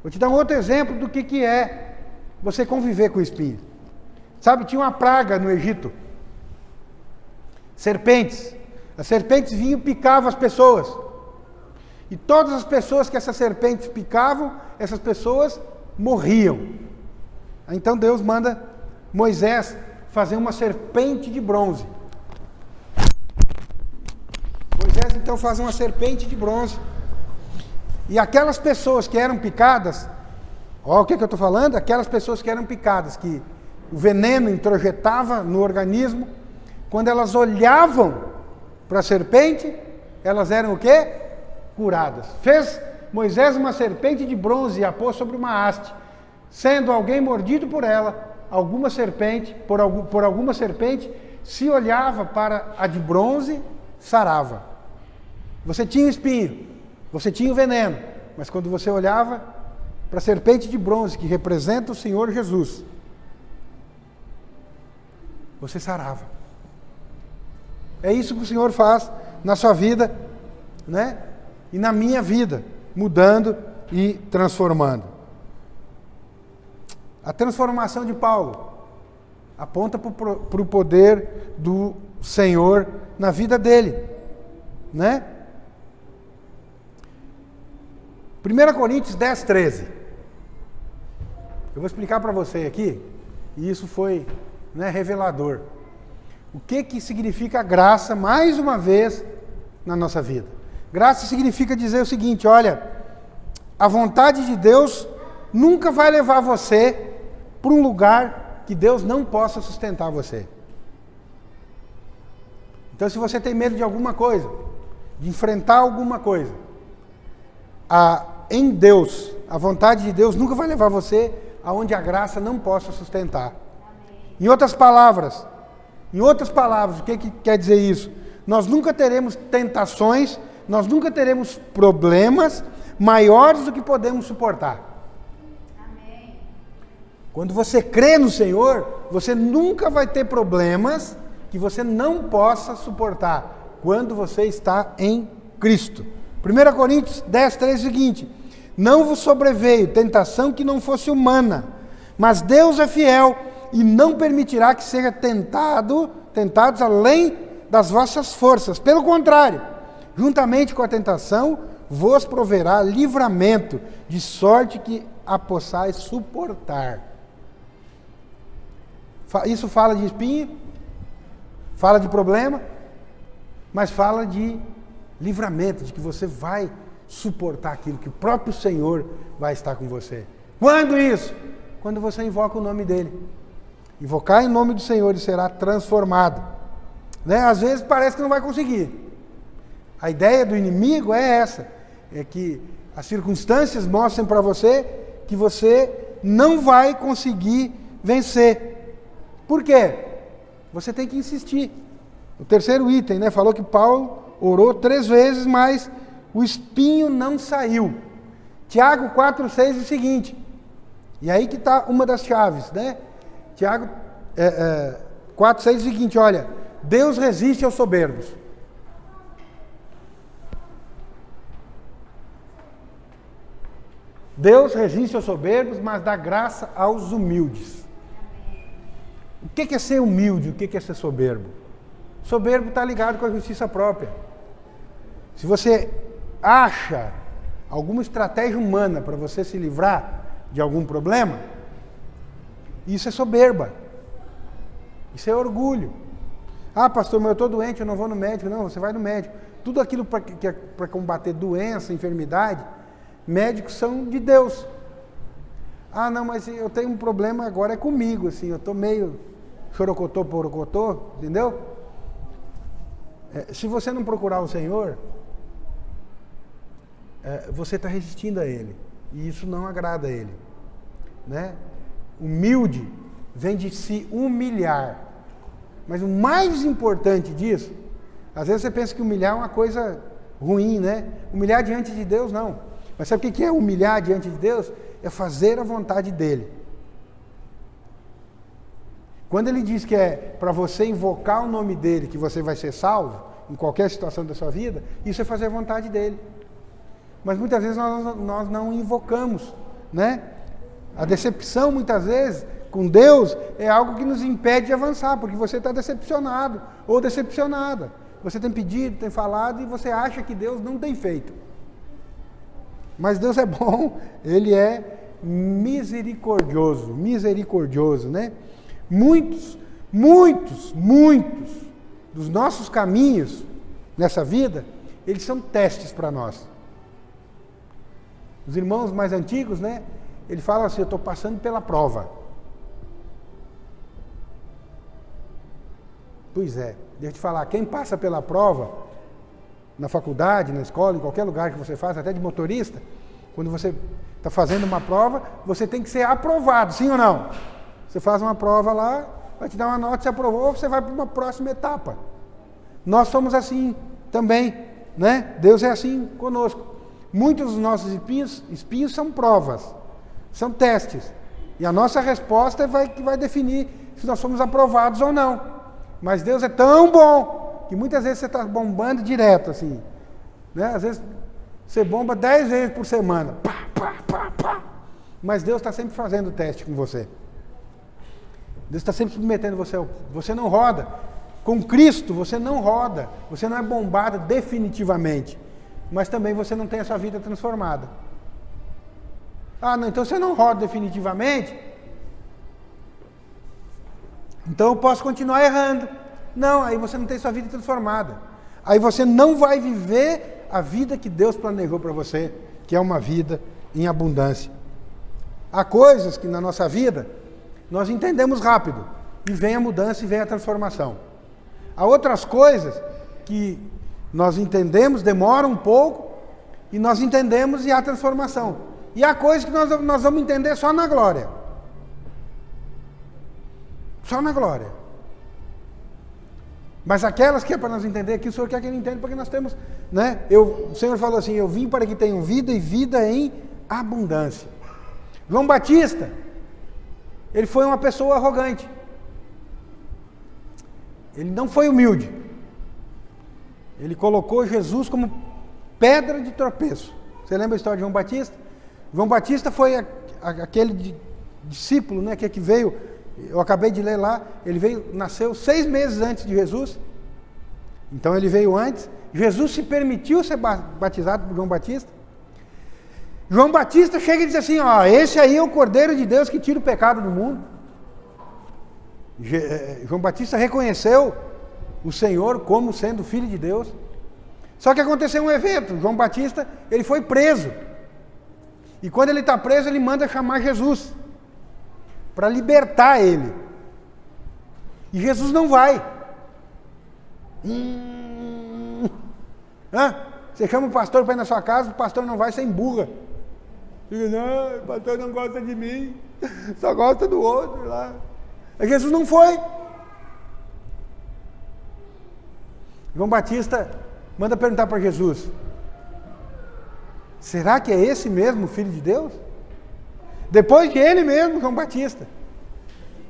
Vou te dar um outro exemplo do que é você conviver com o espinho. Sabe, tinha uma praga no Egito. Serpentes. As serpentes vinham e picavam as pessoas. E todas as pessoas que essas serpentes picavam, essas pessoas morriam. Então Deus manda Moisés fazer uma serpente de bronze. Moisés então faz uma serpente de bronze. E aquelas pessoas que eram picadas, olha o que eu estou falando? Aquelas pessoas que eram picadas, que o veneno introjetava no organismo, quando elas olhavam para a serpente, elas eram o quê? Curadas. Fez Moisés uma serpente de bronze e a pôs sobre uma haste. Sendo alguém mordido por ela, alguma serpente, por alguma serpente, se olhava para a de bronze, sarava. Você tinha o espinho, você tinha o veneno, mas quando você olhava para a serpente de bronze, que representa o Senhor Jesus, você sarava. É isso que o Senhor faz na sua vida, né? E na minha vida, mudando e transformando. A transformação de Paulo aponta para o poder do Senhor na vida dele, né? 1 Coríntios 10, 13. Eu vou explicar para você aqui, e isso foi, né, revelador. O que significa a graça, mais uma vez, na nossa vida. Graça significa dizer o seguinte: olha, a vontade de Deus nunca vai levar você para um lugar que Deus não possa sustentar você. Então, se você tem medo de alguma coisa, de enfrentar alguma coisa, em Deus, a vontade de Deus nunca vai levar você aonde a graça não possa sustentar. Em outras palavras, o que quer dizer isso? Nós nunca teremos tentações, nós nunca teremos problemas maiores do que podemos suportar. Amém. Quando você crê no Senhor, você nunca vai ter problemas que você não possa suportar quando você está em Cristo. 1 Coríntios 10, 3 é o seguinte: não vos sobreveio tentação que não fosse humana, mas Deus é fiel e não permitirá que seja tentados além das vossas forças. Pelo contrário, juntamente com a tentação, vos proverá livramento, de sorte que a possais suportar. Isso fala de espinho, fala de problema, mas fala de livramento, de que você vai suportar aquilo, que o próprio Senhor vai estar com você. Quando isso? Quando você invoca o nome dele. Invocar em nome do Senhor e será transformado. Né? Às vezes parece que não vai conseguir. A ideia do inimigo é essa, é que as circunstâncias mostrem para você que você não vai conseguir vencer. Por quê? Você tem que insistir. O terceiro item, né? Falou que Paulo orou 3 vezes, mas o espinho não saiu. Tiago 4,6 é o seguinte, e aí que está uma das chaves, né? Tiago 4,6 é o seguinte: olha, Deus resiste aos soberbos. Deus resiste aos soberbos, mas dá graça aos humildes. O que é ser humilde? O que é ser soberbo? Soberbo está ligado com a justiça própria. Se você acha alguma estratégia humana para você se livrar de algum problema, isso é soberba. Isso é orgulho. Ah, pastor, mas eu estou doente, eu não vou no médico. Não, você vai no médico. Tudo aquilo para combater doença, enfermidade, médicos são de Deus. Ah, não, mas eu tenho um problema agora, é comigo, assim, eu estou meio chorocotô, porocotô, entendeu? Se você não procurar o Senhor, você está resistindo a Ele, e isso não agrada a Ele, né? Humilde vem de se humilhar, mas o mais importante disso, às vezes você pensa que humilhar é uma coisa ruim, né? Humilhar diante de Deus, não. Mas sabe o que é humilhar diante de Deus? É fazer a vontade dEle. Quando Ele diz que é para você invocar o nome dEle que você vai ser salvo, em qualquer situação da sua vida, isso é fazer a vontade dEle. Mas muitas vezes nós não invocamos, né? A decepção, muitas vezes, com Deus, é algo que nos impede de avançar, porque você está decepcionado ou decepcionada. Você tem pedido, tem falado, e você acha que Deus não tem feito. Mas Deus é bom, Ele é misericordioso, né? Muitos dos nossos caminhos nessa vida, eles são testes para nós. Os irmãos mais antigos, né? Ele fala assim: eu estou passando pela prova. Pois é, deixa eu te falar, quem passa pela prova, na faculdade, na escola, em qualquer lugar que você faça, até de motorista, quando você está fazendo uma prova, você tem que ser aprovado, sim ou não? Você faz uma prova lá, vai te dar uma nota, você aprovou, você vai para uma próxima etapa. Nós somos assim também, né? Deus é assim conosco. Muitos dos nossos espinhos são provas, são testes. E a nossa resposta vai definir se nós somos aprovados ou não. Mas Deus é tão bom que muitas vezes você está bombando direto, assim, né? Às vezes você bomba 10 vezes por semana. Pá, pá, pá, pá. Mas Deus está sempre fazendo teste com você. Deus está sempre submetendo você. Você não roda. Com Cristo você não roda. Você não é bombado definitivamente. Mas também você não tem a sua vida transformada. Ah, não, então você não roda definitivamente? Então eu posso continuar errando. Não, aí você não tem sua vida transformada. Aí você não vai viver a vida que Deus planejou para você, que é uma vida em abundância. Há coisas que na nossa vida nós entendemos rápido, e vem a mudança e vem a transformação. Há outras coisas que nós entendemos, demora um pouco, e nós entendemos e há transformação. E há coisas que nós vamos entender só na glória. Só na glória. Mas aquelas que é para nós entender aqui, o Senhor quer que ele entenda, porque nós temos, né? O Senhor falou assim, eu vim para que tenham vida e vida em abundância. João Batista, ele foi uma pessoa arrogante. Ele não foi humilde. Ele colocou Jesus como pedra de tropeço. Você lembra a história de João Batista? João Batista foi aquele discípulo, né, que veio, eu acabei de ler lá, ele nasceu 6 meses antes de Jesus. Então ele veio antes. Jesus se permitiu ser batizado por João Batista. João Batista chega e diz assim, ó, esse aí é o Cordeiro de Deus que tira o pecado do mundo. João Batista reconheceu o Senhor como sendo Filho de Deus. Só que aconteceu um evento, João Batista, ele foi preso. E quando ele está preso, ele manda chamar Jesus para libertar ele. E Jesus não vai. Você chama o pastor para ir na sua casa, o pastor não vai, você emburra. Diz, não, o pastor não gosta de mim, só gosta do outro lá. Aí Jesus não foi. João Batista manda perguntar para Jesus, será que é esse mesmo o Filho de Deus? Depois de ele mesmo, João Batista,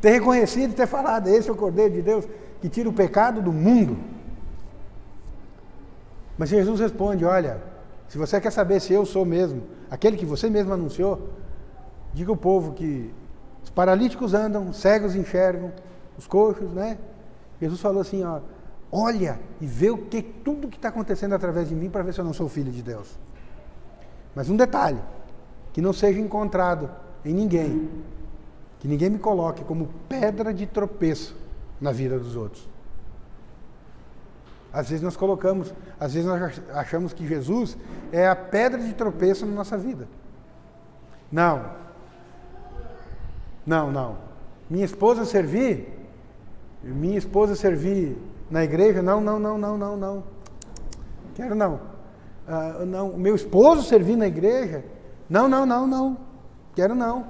ter reconhecido e ter falado, esse é o Cordeiro de Deus que tira o pecado do mundo. Mas Jesus responde, olha, se você quer saber se eu sou mesmo, aquele que você mesmo anunciou, diga ao povo que os paralíticos andam, os cegos enxergam, os coxos, né? Jesus falou assim, ó, olha e vê tudo que está acontecendo através de mim para ver se eu não sou filho de Deus. Mas um detalhe, que não seja encontrado em ninguém, que ninguém me coloque como pedra de tropeço na vida dos outros. Às vezes nós achamos que Jesus é a pedra de tropeço na nossa vida. Não. Minha esposa servir na igreja, não. Quero não. Não. O meu esposo servir na igreja, não. Quero não.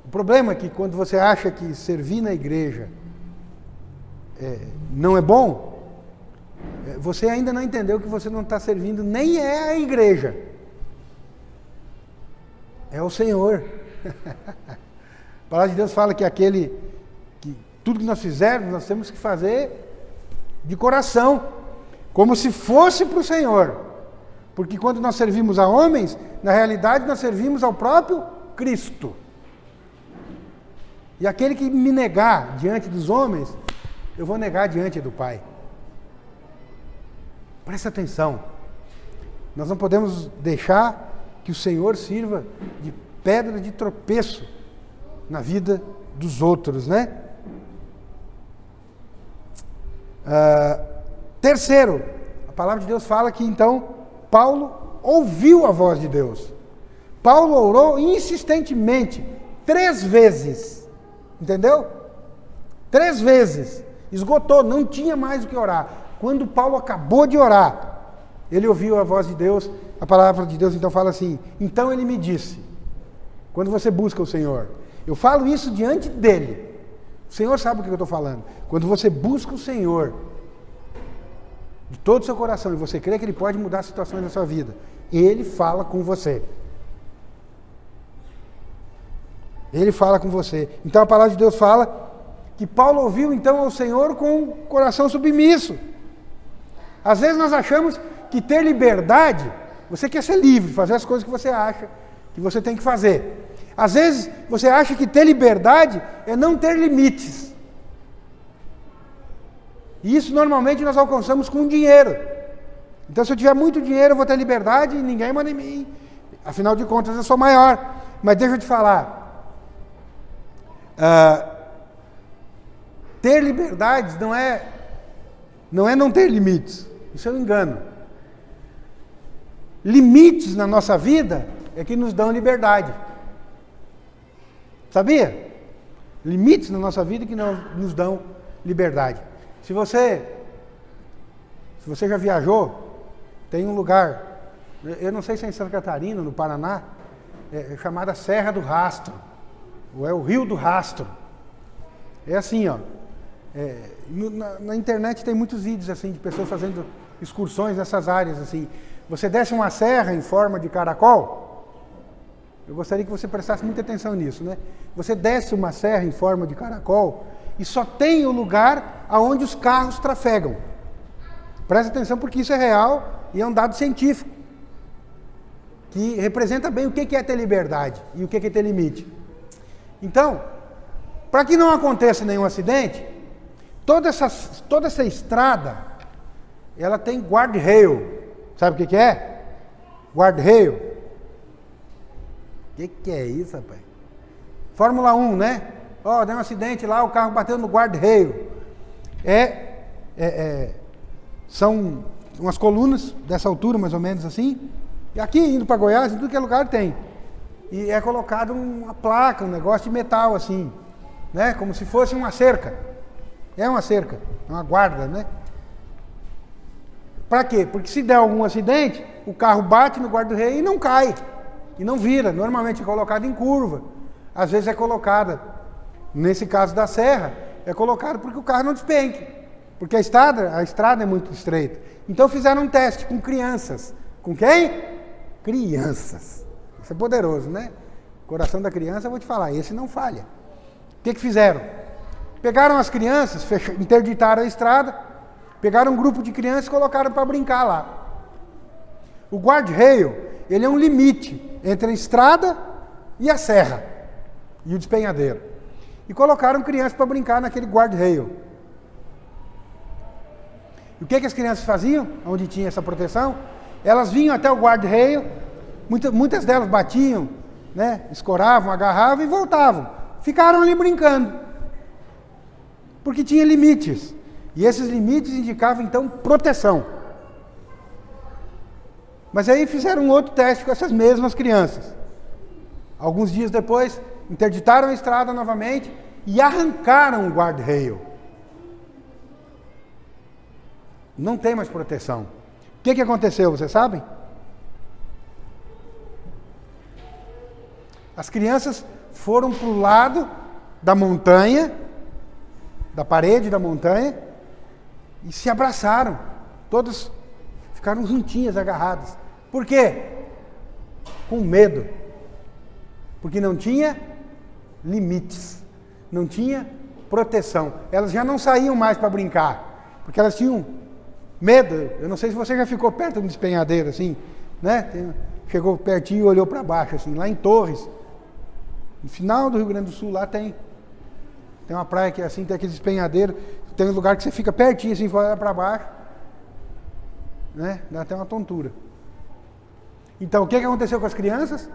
O problema é que quando você acha que servir na igreja não é bom, você ainda não entendeu que você não está servindo, nem é a igreja, é o Senhor. A palavra de Deus fala que tudo que nós fizermos, nós temos que fazer de coração, como se fosse para o Senhor, porque quando nós servimos a homens, na realidade nós servimos ao próprio Cristo. E aquele que me negar diante dos homens, eu vou negar diante do Pai. Presta atenção. Nós não podemos deixar que o Senhor sirva de pedra de tropeço na vida dos outros, né? Terceiro, a palavra de Deus fala que então Paulo ouviu a voz de Deus. Paulo orou insistentemente 3 vezes. Entendeu? 3 vezes. Esgotou, não tinha mais o que orar. Quando Paulo acabou de orar, ele ouviu a voz de Deus. A palavra de Deus então fala assim, então ele me disse, quando você busca o Senhor, eu falo isso diante dele, o Senhor sabe o que eu estou falando, quando você busca o Senhor de todo o seu coração e você crê que Ele pode mudar situações na sua vida, Ele fala com você. Ele fala com você. Então a palavra de Deus fala que Paulo ouviu então ao Senhor com o coração submisso. Às vezes nós achamos que ter liberdade, você quer ser livre, fazer as coisas que você acha que você tem que fazer. Às vezes você acha que ter liberdade é não ter limites. E isso normalmente nós alcançamos com dinheiro. Então se eu tiver muito dinheiro eu vou ter liberdade e ninguém manda em mim. Afinal de contas eu sou maior. Mas deixa eu te falar. Ter liberdade não é não ter limites. Isso é um engano. Limites na nossa vida é que nos dão liberdade. Sabia? Limites na nossa vida que não nos dão liberdade. Se você já viajou, tem um lugar, eu não sei se é em Santa Catarina, no Paraná, chamada Serra do Rastro, ou é o Rio do Rastro. É assim, ó. Na internet tem muitos vídeos assim de pessoas fazendo excursões nessas áreas assim. Você desce uma serra em forma de caracol. Eu gostaria que você prestasse muita atenção nisso, né? Você desce uma serra em forma de caracol e só tem o lugar aonde os carros trafegam. Presta atenção porque isso é real e é um dado científico que representa bem o que é ter liberdade e o que é ter limite. Então, para que não aconteça nenhum acidente, toda essa estrada, ela tem guardrail. Sabe o que é? Guardrail. O que é isso, rapaz? Fórmula 1, né? Deu um acidente lá, o carro bateu no guardrail. São umas colunas dessa altura, mais ou menos assim. E aqui, indo para Goiás, em tudo que é lugar tem. E é colocado uma placa, um negócio de metal assim, né? Como se fosse uma cerca. É uma cerca, uma guarda, né? Para quê? Porque se der algum acidente, o carro bate no guarda-reio e não cai. E não vira. Normalmente é colocado em curva. Às vezes é colocada, nesse caso da serra, é colocado porque o carro não despenque. Porque a estrada é muito estreita. Então fizeram um teste com crianças. Com quem? Crianças. Isso é poderoso, né? O coração da criança, eu vou te falar, esse não falha. O que fizeram? Pegaram as crianças, interditaram a estrada, pegaram um grupo de crianças e colocaram para brincar lá. O guardrail, ele é um limite entre a estrada e a serra, e o despenhadeiro. E colocaram crianças para brincar naquele guardrail. E o que as crianças faziam, onde tinha essa proteção? Elas vinham até o guardrail, muitas delas batiam, né, escoravam, agarravam e voltavam. Ficaram ali brincando. Porque tinha limites. E esses limites indicavam, então, proteção. Mas aí fizeram um outro teste com essas mesmas crianças. Alguns dias depois, interditaram a estrada novamente e arrancaram o guardrail. Não tem mais proteção. O que aconteceu, vocês sabem? As crianças foram para o lado da montanha, da parede da montanha, e se abraçaram. Todas ficaram juntinhas, agarradas. Por quê? Com medo. Porque não tinha limites. Não tinha proteção. Elas já não saíam mais para brincar. Porque elas tinham medo. Eu não sei se você já ficou perto de um despenhadeiro assim, né? Chegou pertinho e olhou para baixo, assim, lá em Torres. No final do Rio Grande do Sul, lá tem uma praia que assim, tem aquele despenhadeiro, tem um lugar que você fica pertinho, assim, olha para baixo, né? Dá até uma tontura. Então, o que aconteceu com as crianças?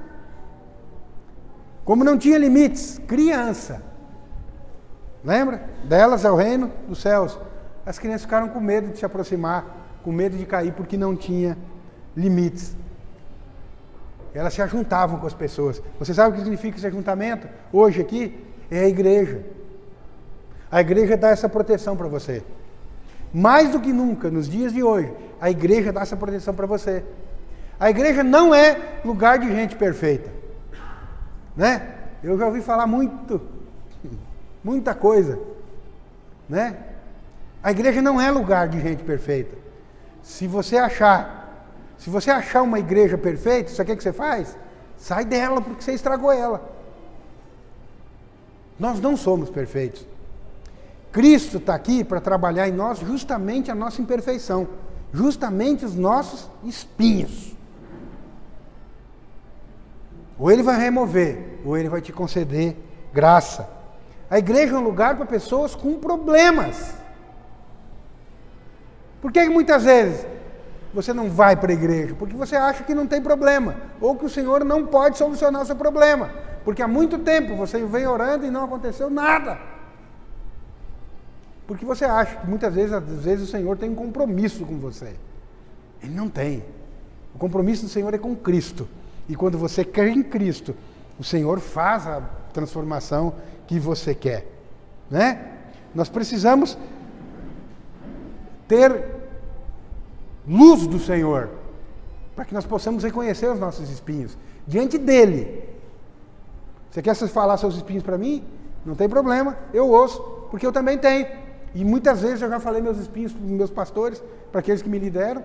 Como não tinha limites, criança. Lembra? Delas é o reino dos céus. As crianças ficaram com medo de se aproximar, com medo de cair, porque não tinha limites. Elas se ajuntavam com as pessoas. Você sabe o que significa esse ajuntamento? Hoje aqui é a igreja. A igreja dá essa proteção para você. Mais do que nunca, nos dias de hoje, a igreja dá essa proteção para você. A igreja não é lugar de gente perfeita. Né? Eu já ouvi falar muita coisa. Né? A igreja não é lugar de gente perfeita. Se você achar uma igreja perfeita, sabe o que você faz? Sai dela, porque você estragou ela. Nós não somos perfeitos. Cristo está aqui para trabalhar em nós justamente a nossa imperfeição, justamente os nossos espinhos. Ou Ele vai remover, ou Ele vai te conceder graça. A igreja é um lugar para pessoas com problemas. Por que muitas vezes você não vai para a igreja? Porque você acha que não tem problema, ou que o Senhor não pode solucionar o seu problema, porque há muito tempo você vem orando e não aconteceu nada. Porque você acha que muitas vezes, às vezes o Senhor tem um compromisso com você. Ele não tem. O compromisso do Senhor é com Cristo. E quando você crê em Cristo, o Senhor faz a transformação que você quer. Né? Nós precisamos ter luz do Senhor, para que nós possamos reconhecer os nossos espinhos diante dele. Você quer falar seus espinhos para mim? Não tem problema, eu ouço, porque eu também tenho. E muitas vezes eu já falei meus espinhos para os meus pastores, para aqueles que me lideram,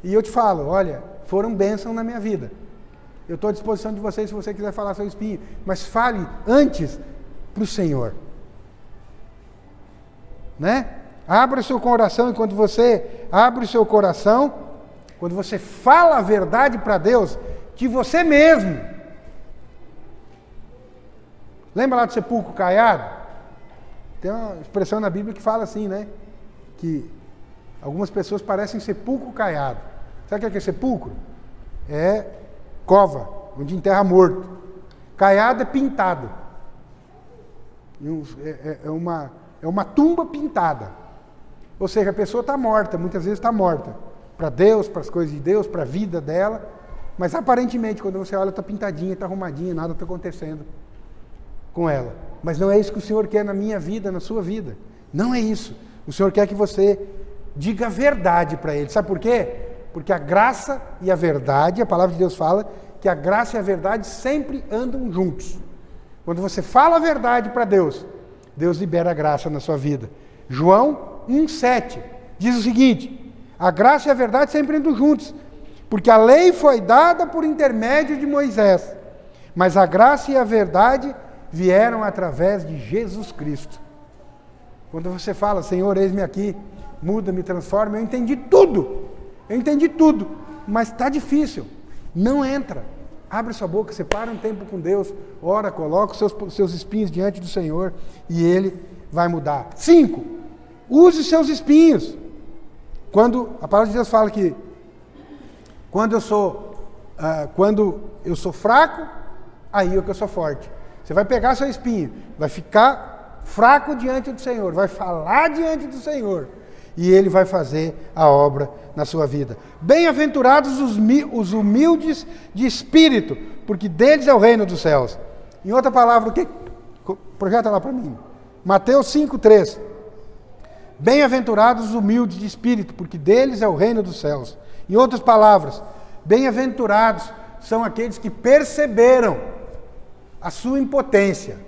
e eu te falo, olha, foram bênção na minha vida. Eu estou à disposição de vocês se você quiser falar seu espinho, mas fale antes para o Senhor. Né? Abra o seu coração, e quando você abre o seu coração, quando você fala a verdade para Deus, de você mesmo. Lembra lá do sepulcro caiado? Tem uma expressão na Bíblia que fala assim, né? Que algumas pessoas parecem sepulcro caiado. Sabe o que é sepulcro? É cova, onde enterra morto. Caiado é pintado. É uma tumba pintada. Ou seja, a pessoa está morta, muitas vezes está morta. Para Deus, para as coisas de Deus, para a vida dela. Mas aparentemente, quando você olha, está pintadinha, está arrumadinha, nada está acontecendo com ela. Mas não é isso que o Senhor quer na minha vida, na sua vida. Não é isso. O Senhor quer que você diga a verdade para Ele. Sabe por quê? Porque a graça e a verdade, a palavra de Deus fala que a graça e a verdade sempre andam juntos. Quando você fala a verdade para Deus, Deus libera a graça na sua vida. João 1,7 diz o seguinte: a graça e a verdade sempre andam juntos, porque a lei foi dada por intermédio de Moisés, mas a graça e a verdade vieram através de Jesus Cristo. Quando você fala, Senhor, eis-me aqui, muda, me transforma, eu entendi tudo, mas está difícil, não entra. Abre sua boca, separa um tempo com Deus, ora, coloca os seus espinhos diante do Senhor e Ele vai mudar. 5, use seus espinhos. Quando a palavra de Deus fala que quando eu sou fraco, aí é que eu sou forte. Você vai pegar seu espinho, vai ficar fraco diante do Senhor, vai falar diante do Senhor, e Ele vai fazer a obra na sua vida. Bem-aventurados os humildes de espírito, porque deles é o reino dos céus. Em outra palavra, projeta lá para mim. Mateus 5,3. Bem-aventurados os humildes de espírito, porque deles é o reino dos céus. Em outras palavras, bem-aventurados são aqueles que perceberam a sua impotência.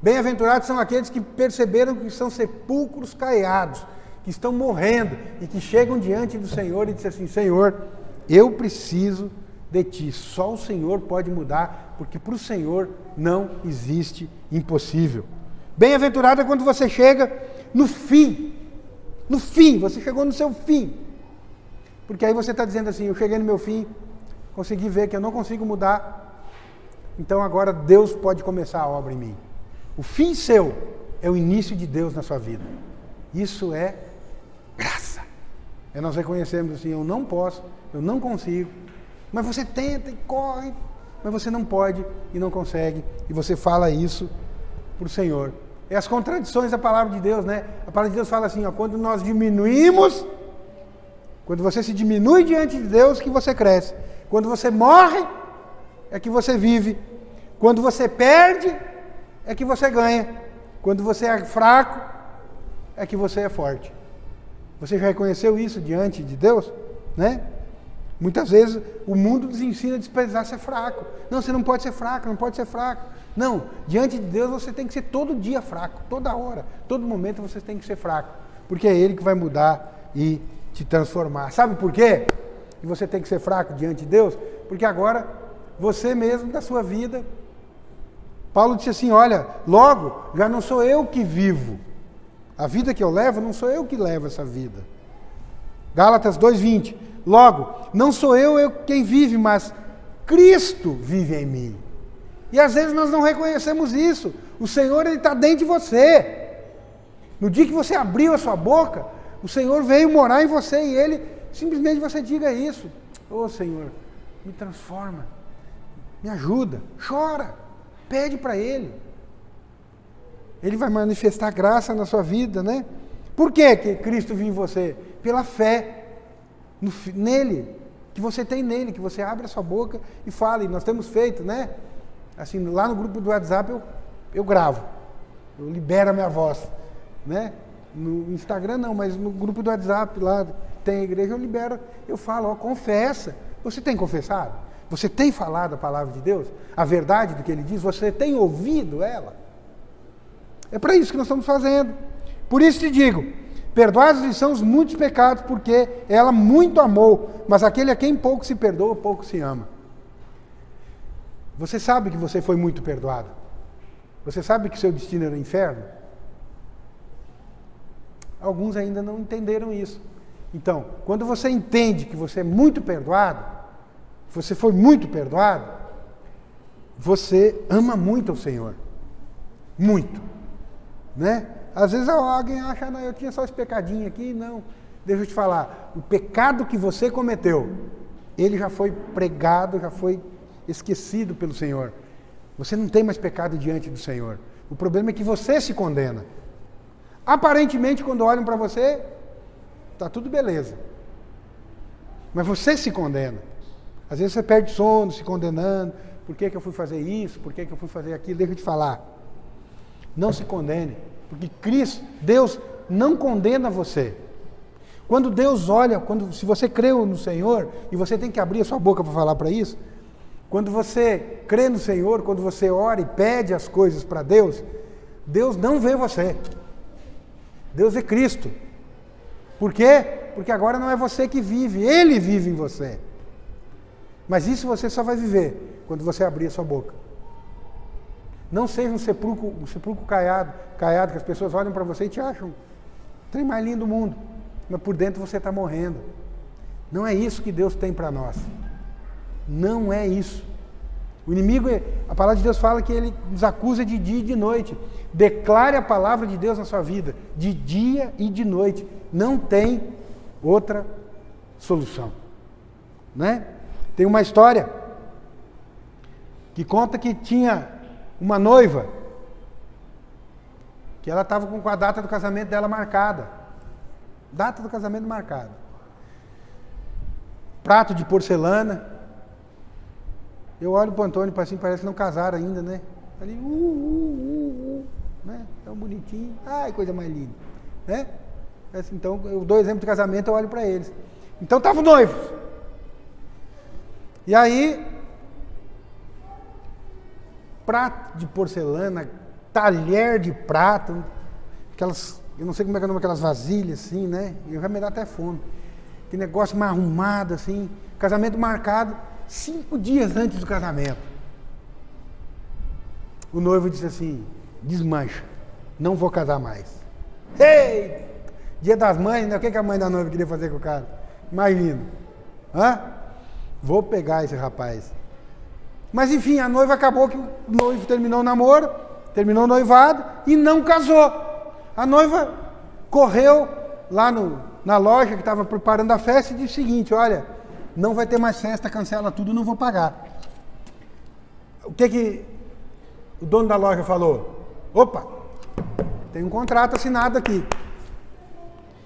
Bem-aventurados são aqueles que perceberam que são sepulcros caiados, que estão morrendo e que chegam diante do Senhor e dizem assim: Senhor, eu preciso de Ti, só o Senhor pode mudar, porque para o Senhor não existe impossível. Bem-aventurado é quando você chega no fim, você chegou no seu fim, porque aí você está dizendo assim: eu cheguei no meu fim, consegui ver que eu não consigo mudar, então agora Deus pode começar a obra em mim. O fim seu é o início de Deus na sua vida. Isso é graça. É nós reconhecermos assim: eu não posso, eu não consigo, mas você tenta e corre, mas você não pode e não consegue, e você fala isso para o Senhor. É as contradições da palavra de Deus, né? A palavra de Deus fala assim, ó, quando nós diminuímos, quando você se diminui diante de Deus, que você cresce. Quando você morre, é que você vive. Quando você perde, é que você ganha. Quando você é fraco, é que você é forte. Você já reconheceu isso diante de Deus, né? Muitas vezes o mundo nos ensina a desprezar ser fraco. Não, você não pode ser fraco, não pode ser fraco. Não, diante de Deus você tem que ser todo dia fraco, toda hora, todo momento você tem que ser fraco, porque é Ele que vai mudar e te transformar. Sabe por quê? E você tem que ser fraco diante de Deus? Porque agora, você mesmo da sua vida, Paulo disse assim, olha, logo, já não sou eu que vivo. A vida que eu levo, não sou eu que levo essa vida. Gálatas 2:20. Logo, não sou eu quem vive, mas Cristo vive em mim. E às vezes nós não reconhecemos isso. O Senhor, Ele está dentro de você. No dia que você abriu a sua boca, o Senhor veio morar em você e Ele, simplesmente você diga isso. Ô Senhor, me transforma, me ajuda, chora, pede para Ele. Ele vai manifestar graça na sua vida, né? Por que Cristo vive em você? Pela fé. nele, que você tem nele, que você abre a sua boca e fala. E nós temos feito, né? Assim, lá no grupo do WhatsApp eu gravo, eu libero a minha voz, né? No Instagram não, mas no grupo do WhatsApp lá tem a igreja, eu libero, eu falo, ó, confessa. Você tem confessado? Você tem falado a palavra de Deus? A verdade do que ele diz? Você tem ouvido ela? É para isso que nós estamos fazendo. Por isso te digo, perdoados são os muitos pecados, porque ela muito amou, mas aquele a quem pouco se perdoa, pouco se ama. Você sabe que você foi muito perdoado? Você sabe que seu destino era o inferno? Alguns ainda não entenderam isso. Então, quando você entende que você é muito perdoado, você foi muito perdoado, você ama muito o Senhor. Muito. Né? Às vezes alguém acha, não, eu tinha só esse pecadinho aqui. Não. Deixa eu te falar, o pecado que você cometeu, ele já foi pregado, já foi esquecido pelo Senhor. Você não tem mais pecado diante do Senhor. O problema é que você se condena. Aparentemente, quando olham para você, está tudo beleza. Mas você se condena. Às vezes você perde sono se condenando. Por que eu fui fazer isso? Por que eu fui fazer aquilo? Deixa eu te falar. Não se condene. Porque Cristo, Deus, não condena você. Quando Deus olha, se você creu no Senhor, e você tem que abrir a sua boca para falar para isso, quando você crê no Senhor, quando você ora e pede as coisas para Deus, Deus não vê você. Deus é Cristo. Por quê? Porque agora não é você que vive, Ele vive em você. Mas isso você só vai viver quando você abrir a sua boca. Não seja um sepulcro caiado, que as pessoas olham para você e te acham o trem mais lindo do mundo. Mas por dentro você está morrendo. Não é isso que Deus tem para nós. Não é isso. O inimigo, a palavra de Deus fala que ele nos acusa de dia e de noite. Declare a palavra de Deus na sua vida, de dia e de noite. Não tem outra solução. Né? Tem uma história que conta que tinha uma noiva, que ela estava com a data do casamento dela marcada. Data do casamento marcada. Prato de porcelana. Eu olho para o Antônio, assim, parece que não casaram ainda, né? Ali, né? Tão bonitinho. Ai, coisa mais linda. Né? Então, eu dou exemplo de casamento, eu olho para eles. Então, estavam noivos. E aí, prato de porcelana, talher de prato, aquelas, eu não sei como é que é o nome, aquelas vasilhas assim, né? Eu já me dá até fome. Que negócio mais arrumado assim, casamento marcado 5 dias antes do casamento. O noivo disse assim, desmancha, não vou casar mais. Ei! Dia das mães, né? O que a mãe da noiva queria fazer com o cara? Imagina. Vou pegar esse rapaz. Mas enfim, a noiva acabou que o noivo terminou o namoro, terminou o noivado e não casou. A noiva correu lá na loja que estava preparando a festa e disse o seguinte, olha, não vai ter mais festa, cancela tudo, não vou pagar. O que o dono da loja falou? Opa, tem um contrato assinado aqui.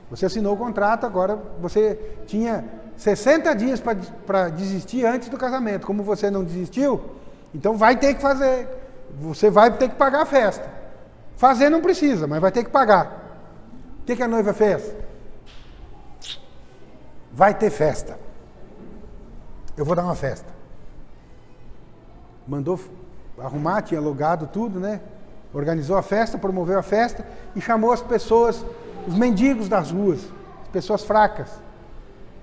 Você assinou o contrato, agora você tinha 60 dias para desistir antes do casamento. Como você não desistiu, então vai ter que fazer, você vai ter que pagar a festa. Fazer não precisa, mas vai ter que pagar. O que a noiva fez? Vai ter festa. Eu vou dar uma festa. Mandou arrumar, tinha alugado tudo, né? Organizou a festa, promoveu a festa e chamou as pessoas, os mendigos das ruas, as pessoas fracas,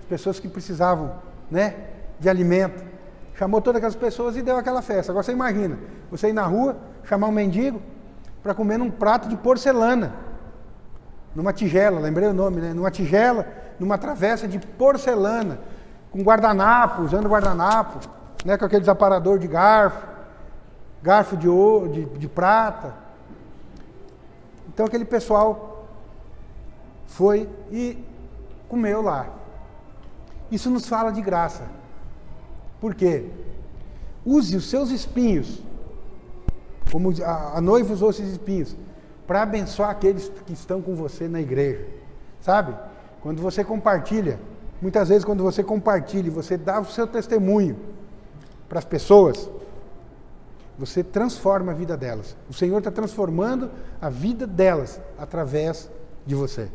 as pessoas que precisavam, né, de alimento. Chamou todas aquelas pessoas e deu aquela festa. Agora você imagina, você ir na rua, chamar um mendigo para comer num prato de porcelana, numa tigela, lembrei o nome, né? Numa tigela, numa travessa de porcelana, com guardanapo, usando guardanapo, né? Com aquele desaparador de garfo de ouro, de prata. Então aquele pessoal foi e comeu lá. Isso nos fala de graça. Por quê? Use os seus espinhos, como a noiva usou esses espinhos, para abençoar aqueles que estão com você na igreja. Sabe? Quando você compartilha muitas vezes quando você compartilha, você dá o seu testemunho para as pessoas, você transforma a vida delas. O Senhor está transformando a vida delas através de você.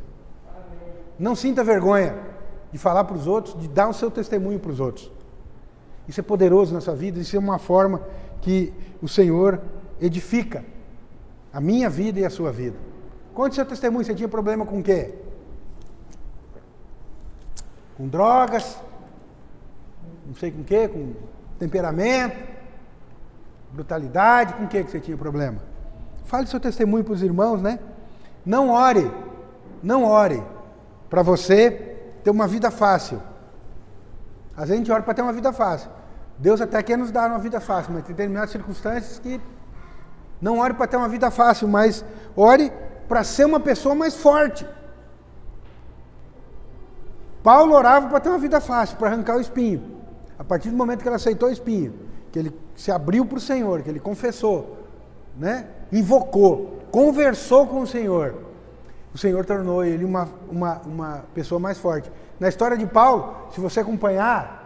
Não sinta vergonha de falar para os outros, de dar o seu testemunho para os outros. Isso é poderoso na sua vida, isso é uma forma que o Senhor edifica a minha vida e a sua vida. Conte seu testemunho. Você tinha problema com o quê? Com drogas, não sei com o quê, com temperamento, brutalidade, com o que você tinha problema? Fale seu testemunho para os irmãos, né? Não ore para você ter uma vida fácil. Às vezes a gente ora para ter uma vida fácil. Deus até quer nos dar uma vida fácil, mas tem determinadas circunstâncias que não ore para ter uma vida fácil, mas ore para ser uma pessoa mais forte. Paulo orava para ter uma vida fácil, para arrancar o espinho. A partir do momento que ele aceitou o espinho, que ele se abriu para o Senhor, que ele confessou, né? Invocou, conversou com o Senhor tornou ele uma pessoa mais forte. Na história de Paulo, se você acompanhar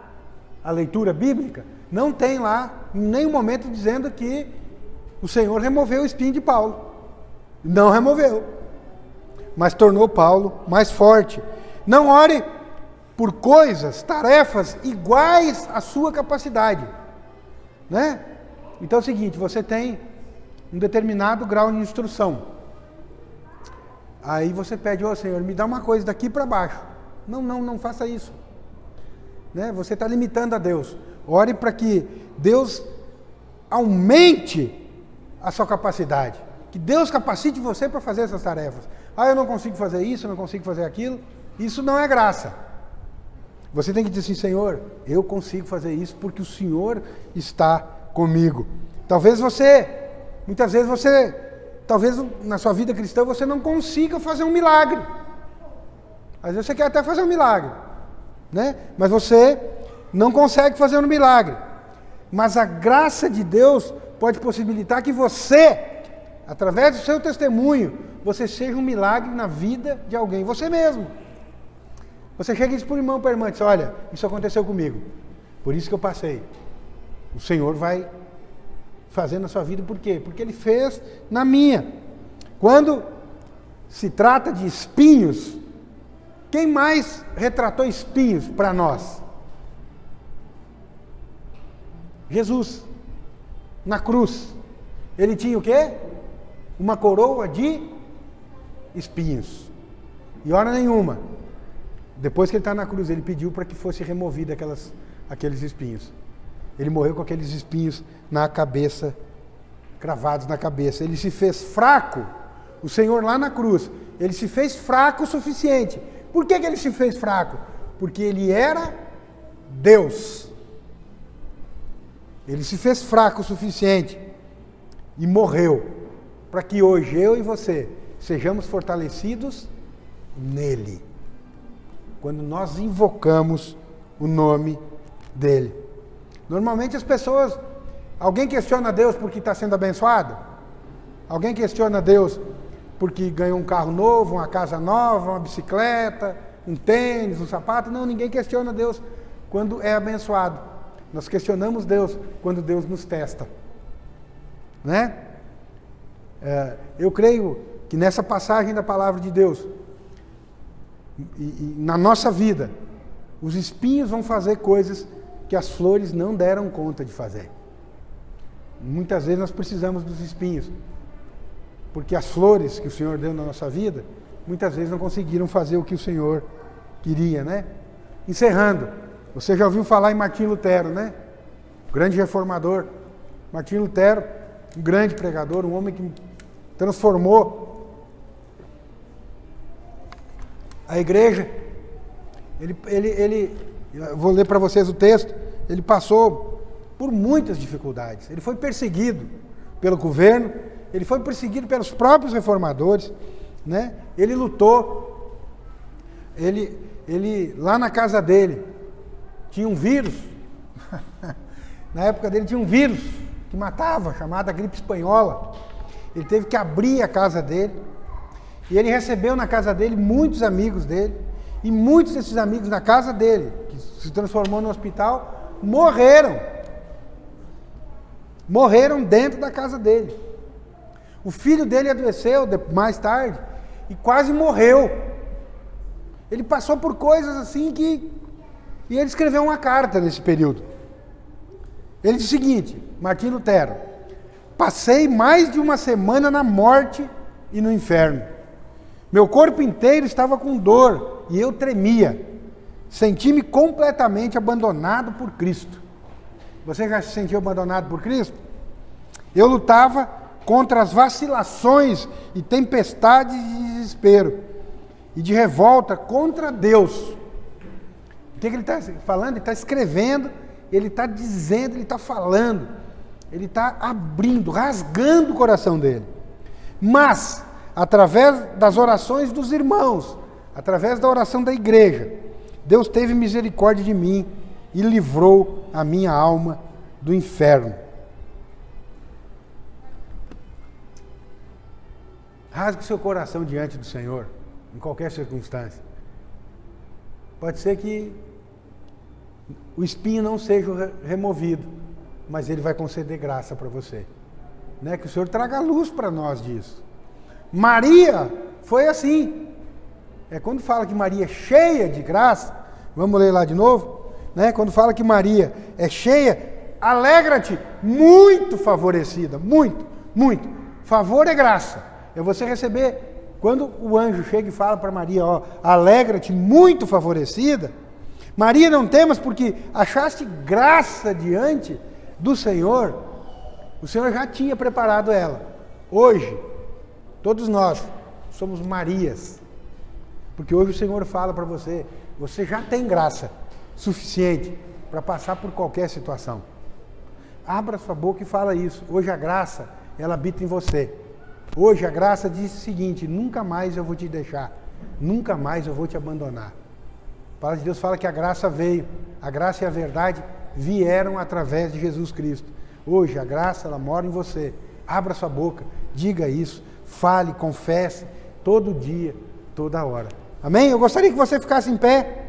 a leitura bíblica, não tem lá em nenhum momento dizendo que o Senhor removeu o espinho de Paulo. Não removeu, mas tornou Paulo mais forte. Não ore por coisas, tarefas iguais à sua capacidade, né? Então é o seguinte, você tem um determinado grau de instrução. Aí você pede, Senhor, me dá uma coisa daqui para baixo. Não faça isso, né? Você está limitando a Deus. Ore para que Deus aumente a sua capacidade. Que Deus capacite você para fazer essas tarefas. Eu não consigo fazer isso, eu não consigo fazer aquilo. Isso não é graça. Você tem que dizer assim, Senhor, eu consigo fazer isso porque o Senhor está comigo. Muitas vezes talvez na sua vida cristã você não consiga fazer um milagre. Às vezes você quer até fazer um milagre, né? Mas você não consegue fazer um milagre. Mas a graça de Deus pode possibilitar que você, através do seu testemunho, você seja um milagre na vida de alguém, você mesmo. Você chega e diz para o irmão, para a irmã, diz, olha, isso aconteceu comigo, por isso que eu passei. O Senhor vai fazer na sua vida, por quê? Porque Ele fez na minha. Quando se trata de espinhos, quem mais retratou espinhos para nós? Jesus, na cruz. Ele tinha o quê? Uma coroa de espinhos. E hora nenhuma, depois que ele está na cruz, ele pediu para que fosse removido aqueles espinhos. Ele morreu com aqueles espinhos na cabeça, cravados na cabeça. Ele se fez fraco, o Senhor lá na cruz, ele se fez fraco o suficiente. Por que ele se fez fraco? Porque ele era Deus. Ele se fez fraco o suficiente e morreu, para que hoje eu e você sejamos fortalecidos nele, quando nós invocamos o nome dele. Normalmente as pessoas, alguém questiona Deus porque está sendo abençoado? Alguém questiona Deus porque ganhou um carro novo, uma casa nova, uma bicicleta, um tênis, um sapato? Não, ninguém questiona Deus quando é abençoado. Nós questionamos Deus quando Deus nos testa, né? Eu creio que nessa passagem da palavra de Deus, e na nossa vida, os espinhos vão fazer coisas que as flores não deram conta de fazer. Muitas vezes nós precisamos dos espinhos, porque as flores que o Senhor deu na nossa vida, muitas vezes não conseguiram fazer o que o Senhor queria, né? Encerrando, você já ouviu falar em Martim Lutero, né? Grande reformador. Martim Lutero, um grande pregador, um homem que transformou a igreja. Eu vou ler para vocês o texto. Ele passou por muitas dificuldades. Ele foi perseguido pelo governo, ele foi perseguido pelos próprios reformadores, né? Ele lutou. Ele lá na casa dele tinha um vírus. Na época dele tinha um vírus que matava, chamada gripe espanhola. Ele teve que abrir a casa dele. E ele recebeu na casa dele muitos amigos dele. E muitos desses amigos na casa dele, que se transformou no hospital, morreram. Morreram dentro da casa dele. O filho dele adoeceu mais tarde e quase morreu. Ele passou por coisas assim que... E ele escreveu uma carta nesse período. Ele disse o seguinte, Martinho Lutero: passei mais de uma semana na morte e no inferno. Meu corpo inteiro estava com dor e eu tremia. Senti-me completamente abandonado por Cristo. Você já se sentiu abandonado por Cristo? Eu lutava contra as vacilações e tempestades de desespero e de revolta contra Deus. O que ele está falando? Ele está escrevendo, ele está dizendo, ele está falando, ele está abrindo, rasgando o coração dele. Mas, através das orações dos irmãos, através da oração da igreja, Deus teve misericórdia de mim e livrou a minha alma do inferno. Rasgue o seu coração diante do Senhor, em qualquer circunstância. Pode ser que o espinho não seja removido, mas Ele vai conceder graça para você. Né? Que o Senhor traga luz para nós disso. Maria foi assim. Quando fala que Maria é cheia de graça, vamos ler lá de novo, né? Quando fala que Maria é cheia, alegra-te, muito favorecida, muito, muito. Favor é graça. É você receber, quando o anjo chega e fala para Maria, ó, alegra-te, muito favorecida. Maria, não temas, porque achaste graça diante do Senhor. O Senhor já tinha preparado ela. Hoje, todos nós somos Marias. Porque hoje o Senhor fala para você, você já tem graça suficiente para passar por qualquer situação. Abra sua boca e fala isso. Hoje a graça, ela habita em você. Hoje a graça diz o seguinte: nunca mais eu vou te deixar, nunca mais eu vou te abandonar. A palavra de Deus fala que a graça veio, a graça e a verdade vieram através de Jesus Cristo. Hoje a graça, ela mora em você. Abra sua boca, diga isso, fale, confesse, todo dia, toda hora. Amém? Eu gostaria que você ficasse em pé.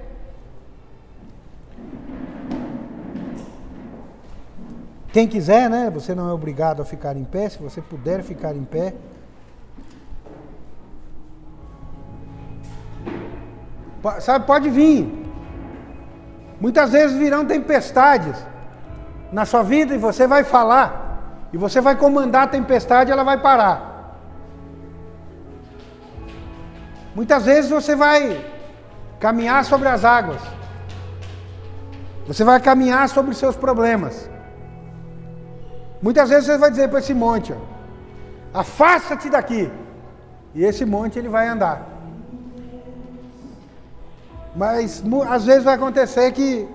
Quem quiser, né? Você não é obrigado a ficar em pé, se você puder ficar em pé. Sabe, pode vir. Muitas vezes virão tempestades na sua vida e você vai falar. E você vai comandar a tempestade e ela vai parar. Muitas vezes você vai caminhar sobre as águas. Você vai caminhar sobre os seus problemas. Muitas vezes você vai dizer para esse monte, ó, afasta-te daqui. E esse monte ele vai andar. Mas às vezes vai acontecer que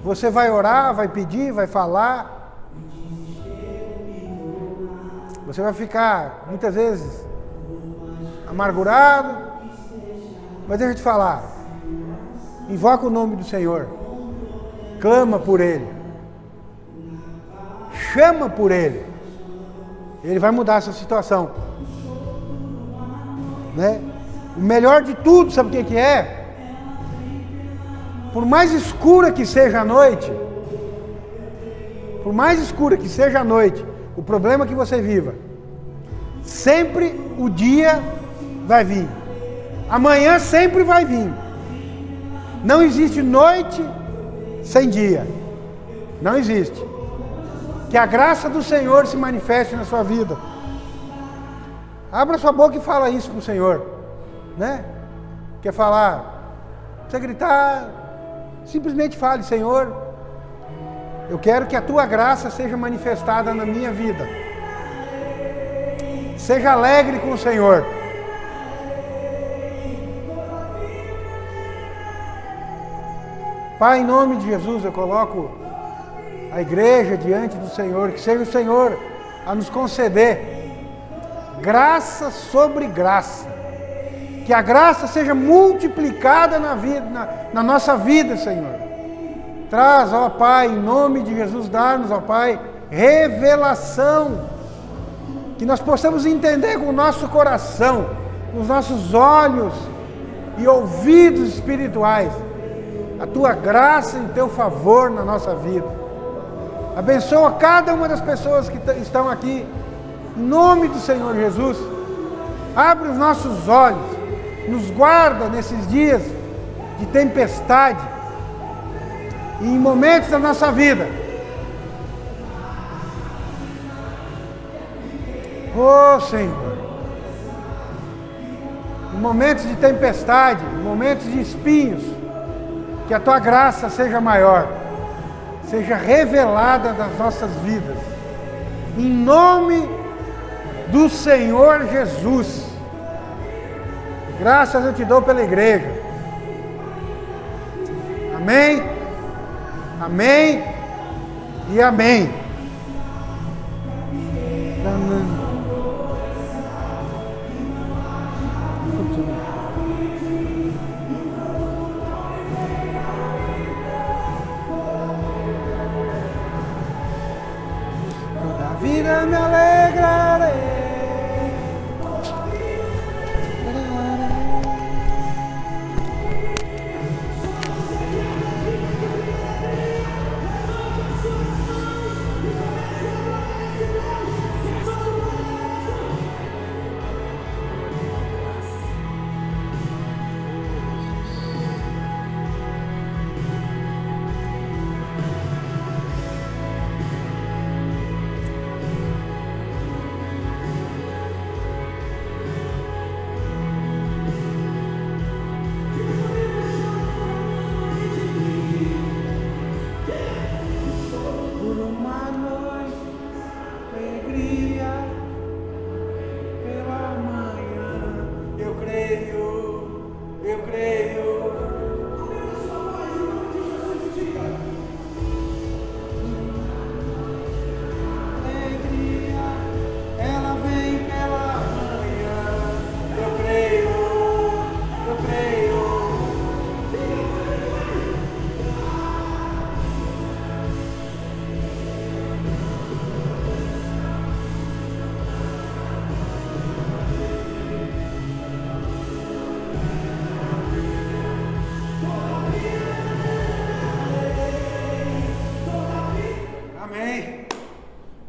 você vai orar, vai pedir, vai falar. Você vai ficar muitas vezes amargurado. Mas deixa eu te falar. Invoca o nome do Senhor. Clama por Ele. Chama por Ele. Ele vai mudar a sua situação. Né? O melhor de tudo, sabe o que é? Por mais escura que seja a noite, por mais escura que seja a noite, o problema que você viva, sempre o dia vai vir. Amanhã sempre vai vir. Não existe noite sem dia. Não existe. Que a graça do Senhor se manifeste na sua vida. Abra sua boca e fala isso para o Senhor. Né? Quer falar? Precisa gritar? Simplesmente fale: Senhor, eu quero que a Tua graça seja manifestada na minha vida. Seja alegre com o Senhor. Pai, em nome de Jesus, eu coloco a igreja diante do Senhor, que seja o Senhor a nos conceder graça sobre graça, que a graça seja multiplicada na nossa vida, Senhor. Traz, ó Pai, em nome de Jesus, dá-nos, ó Pai, revelação, que nós possamos entender com o nosso coração, com os nossos olhos, e ouvidos espirituais. A tua graça e o teu favor na nossa vida. Abençoa cada uma das pessoas que estão aqui. Em nome do Senhor Jesus. Abre os nossos olhos. Nos guarda nesses dias de tempestade. E em momentos da nossa vida. Oh, Senhor. Em momentos de tempestade, em momentos de espinhos, que a tua graça seja maior, seja revelada nas nossas vidas. Em nome do Senhor Jesus. Graças eu te dou pela igreja. Amém. Amém. E amém. Amém. Vida me alegrarei.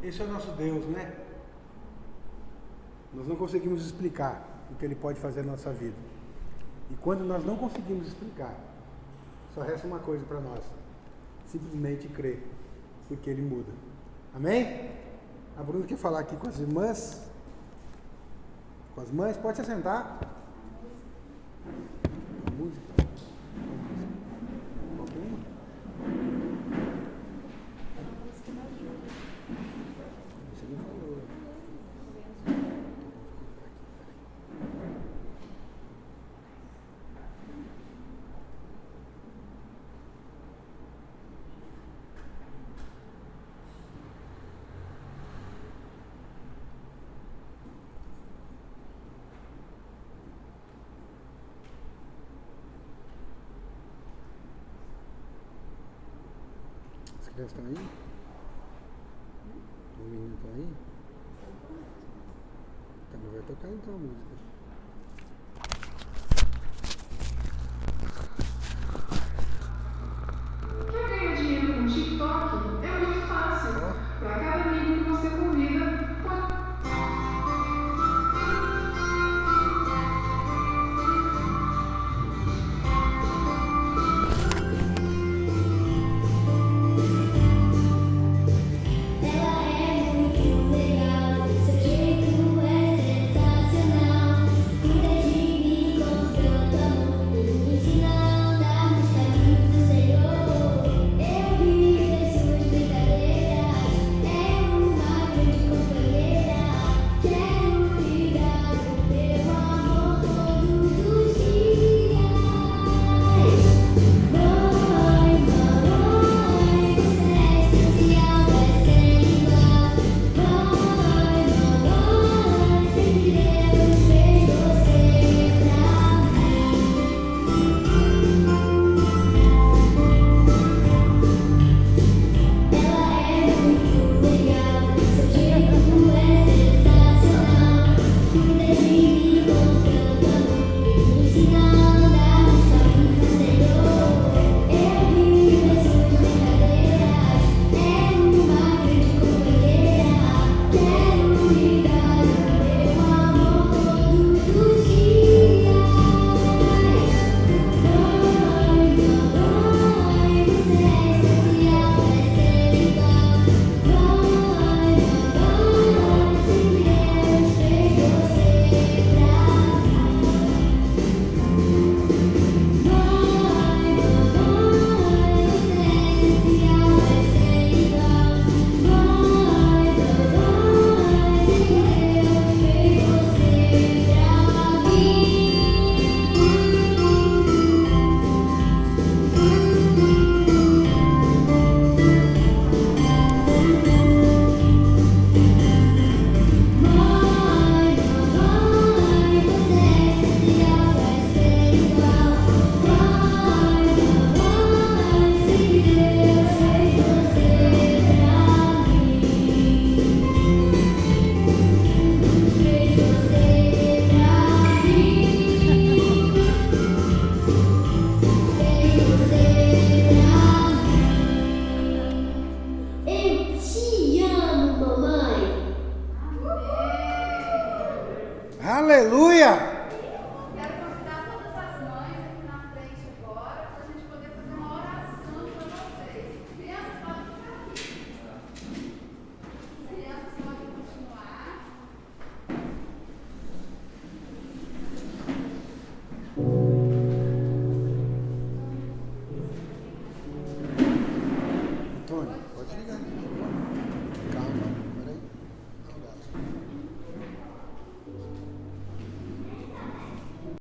Esse é o nosso Deus, né? Nós não conseguimos explicar o que Ele pode fazer na nossa vida. E quando nós não conseguimos explicar, só resta uma coisa para nós: simplesmente crer, porque Ele muda. Amém? A Bruna quer falar aqui com as irmãs. Com as mães, pode se assentar. Música. As crianças estão aí? O menino está aí? Então vai tocar então a música.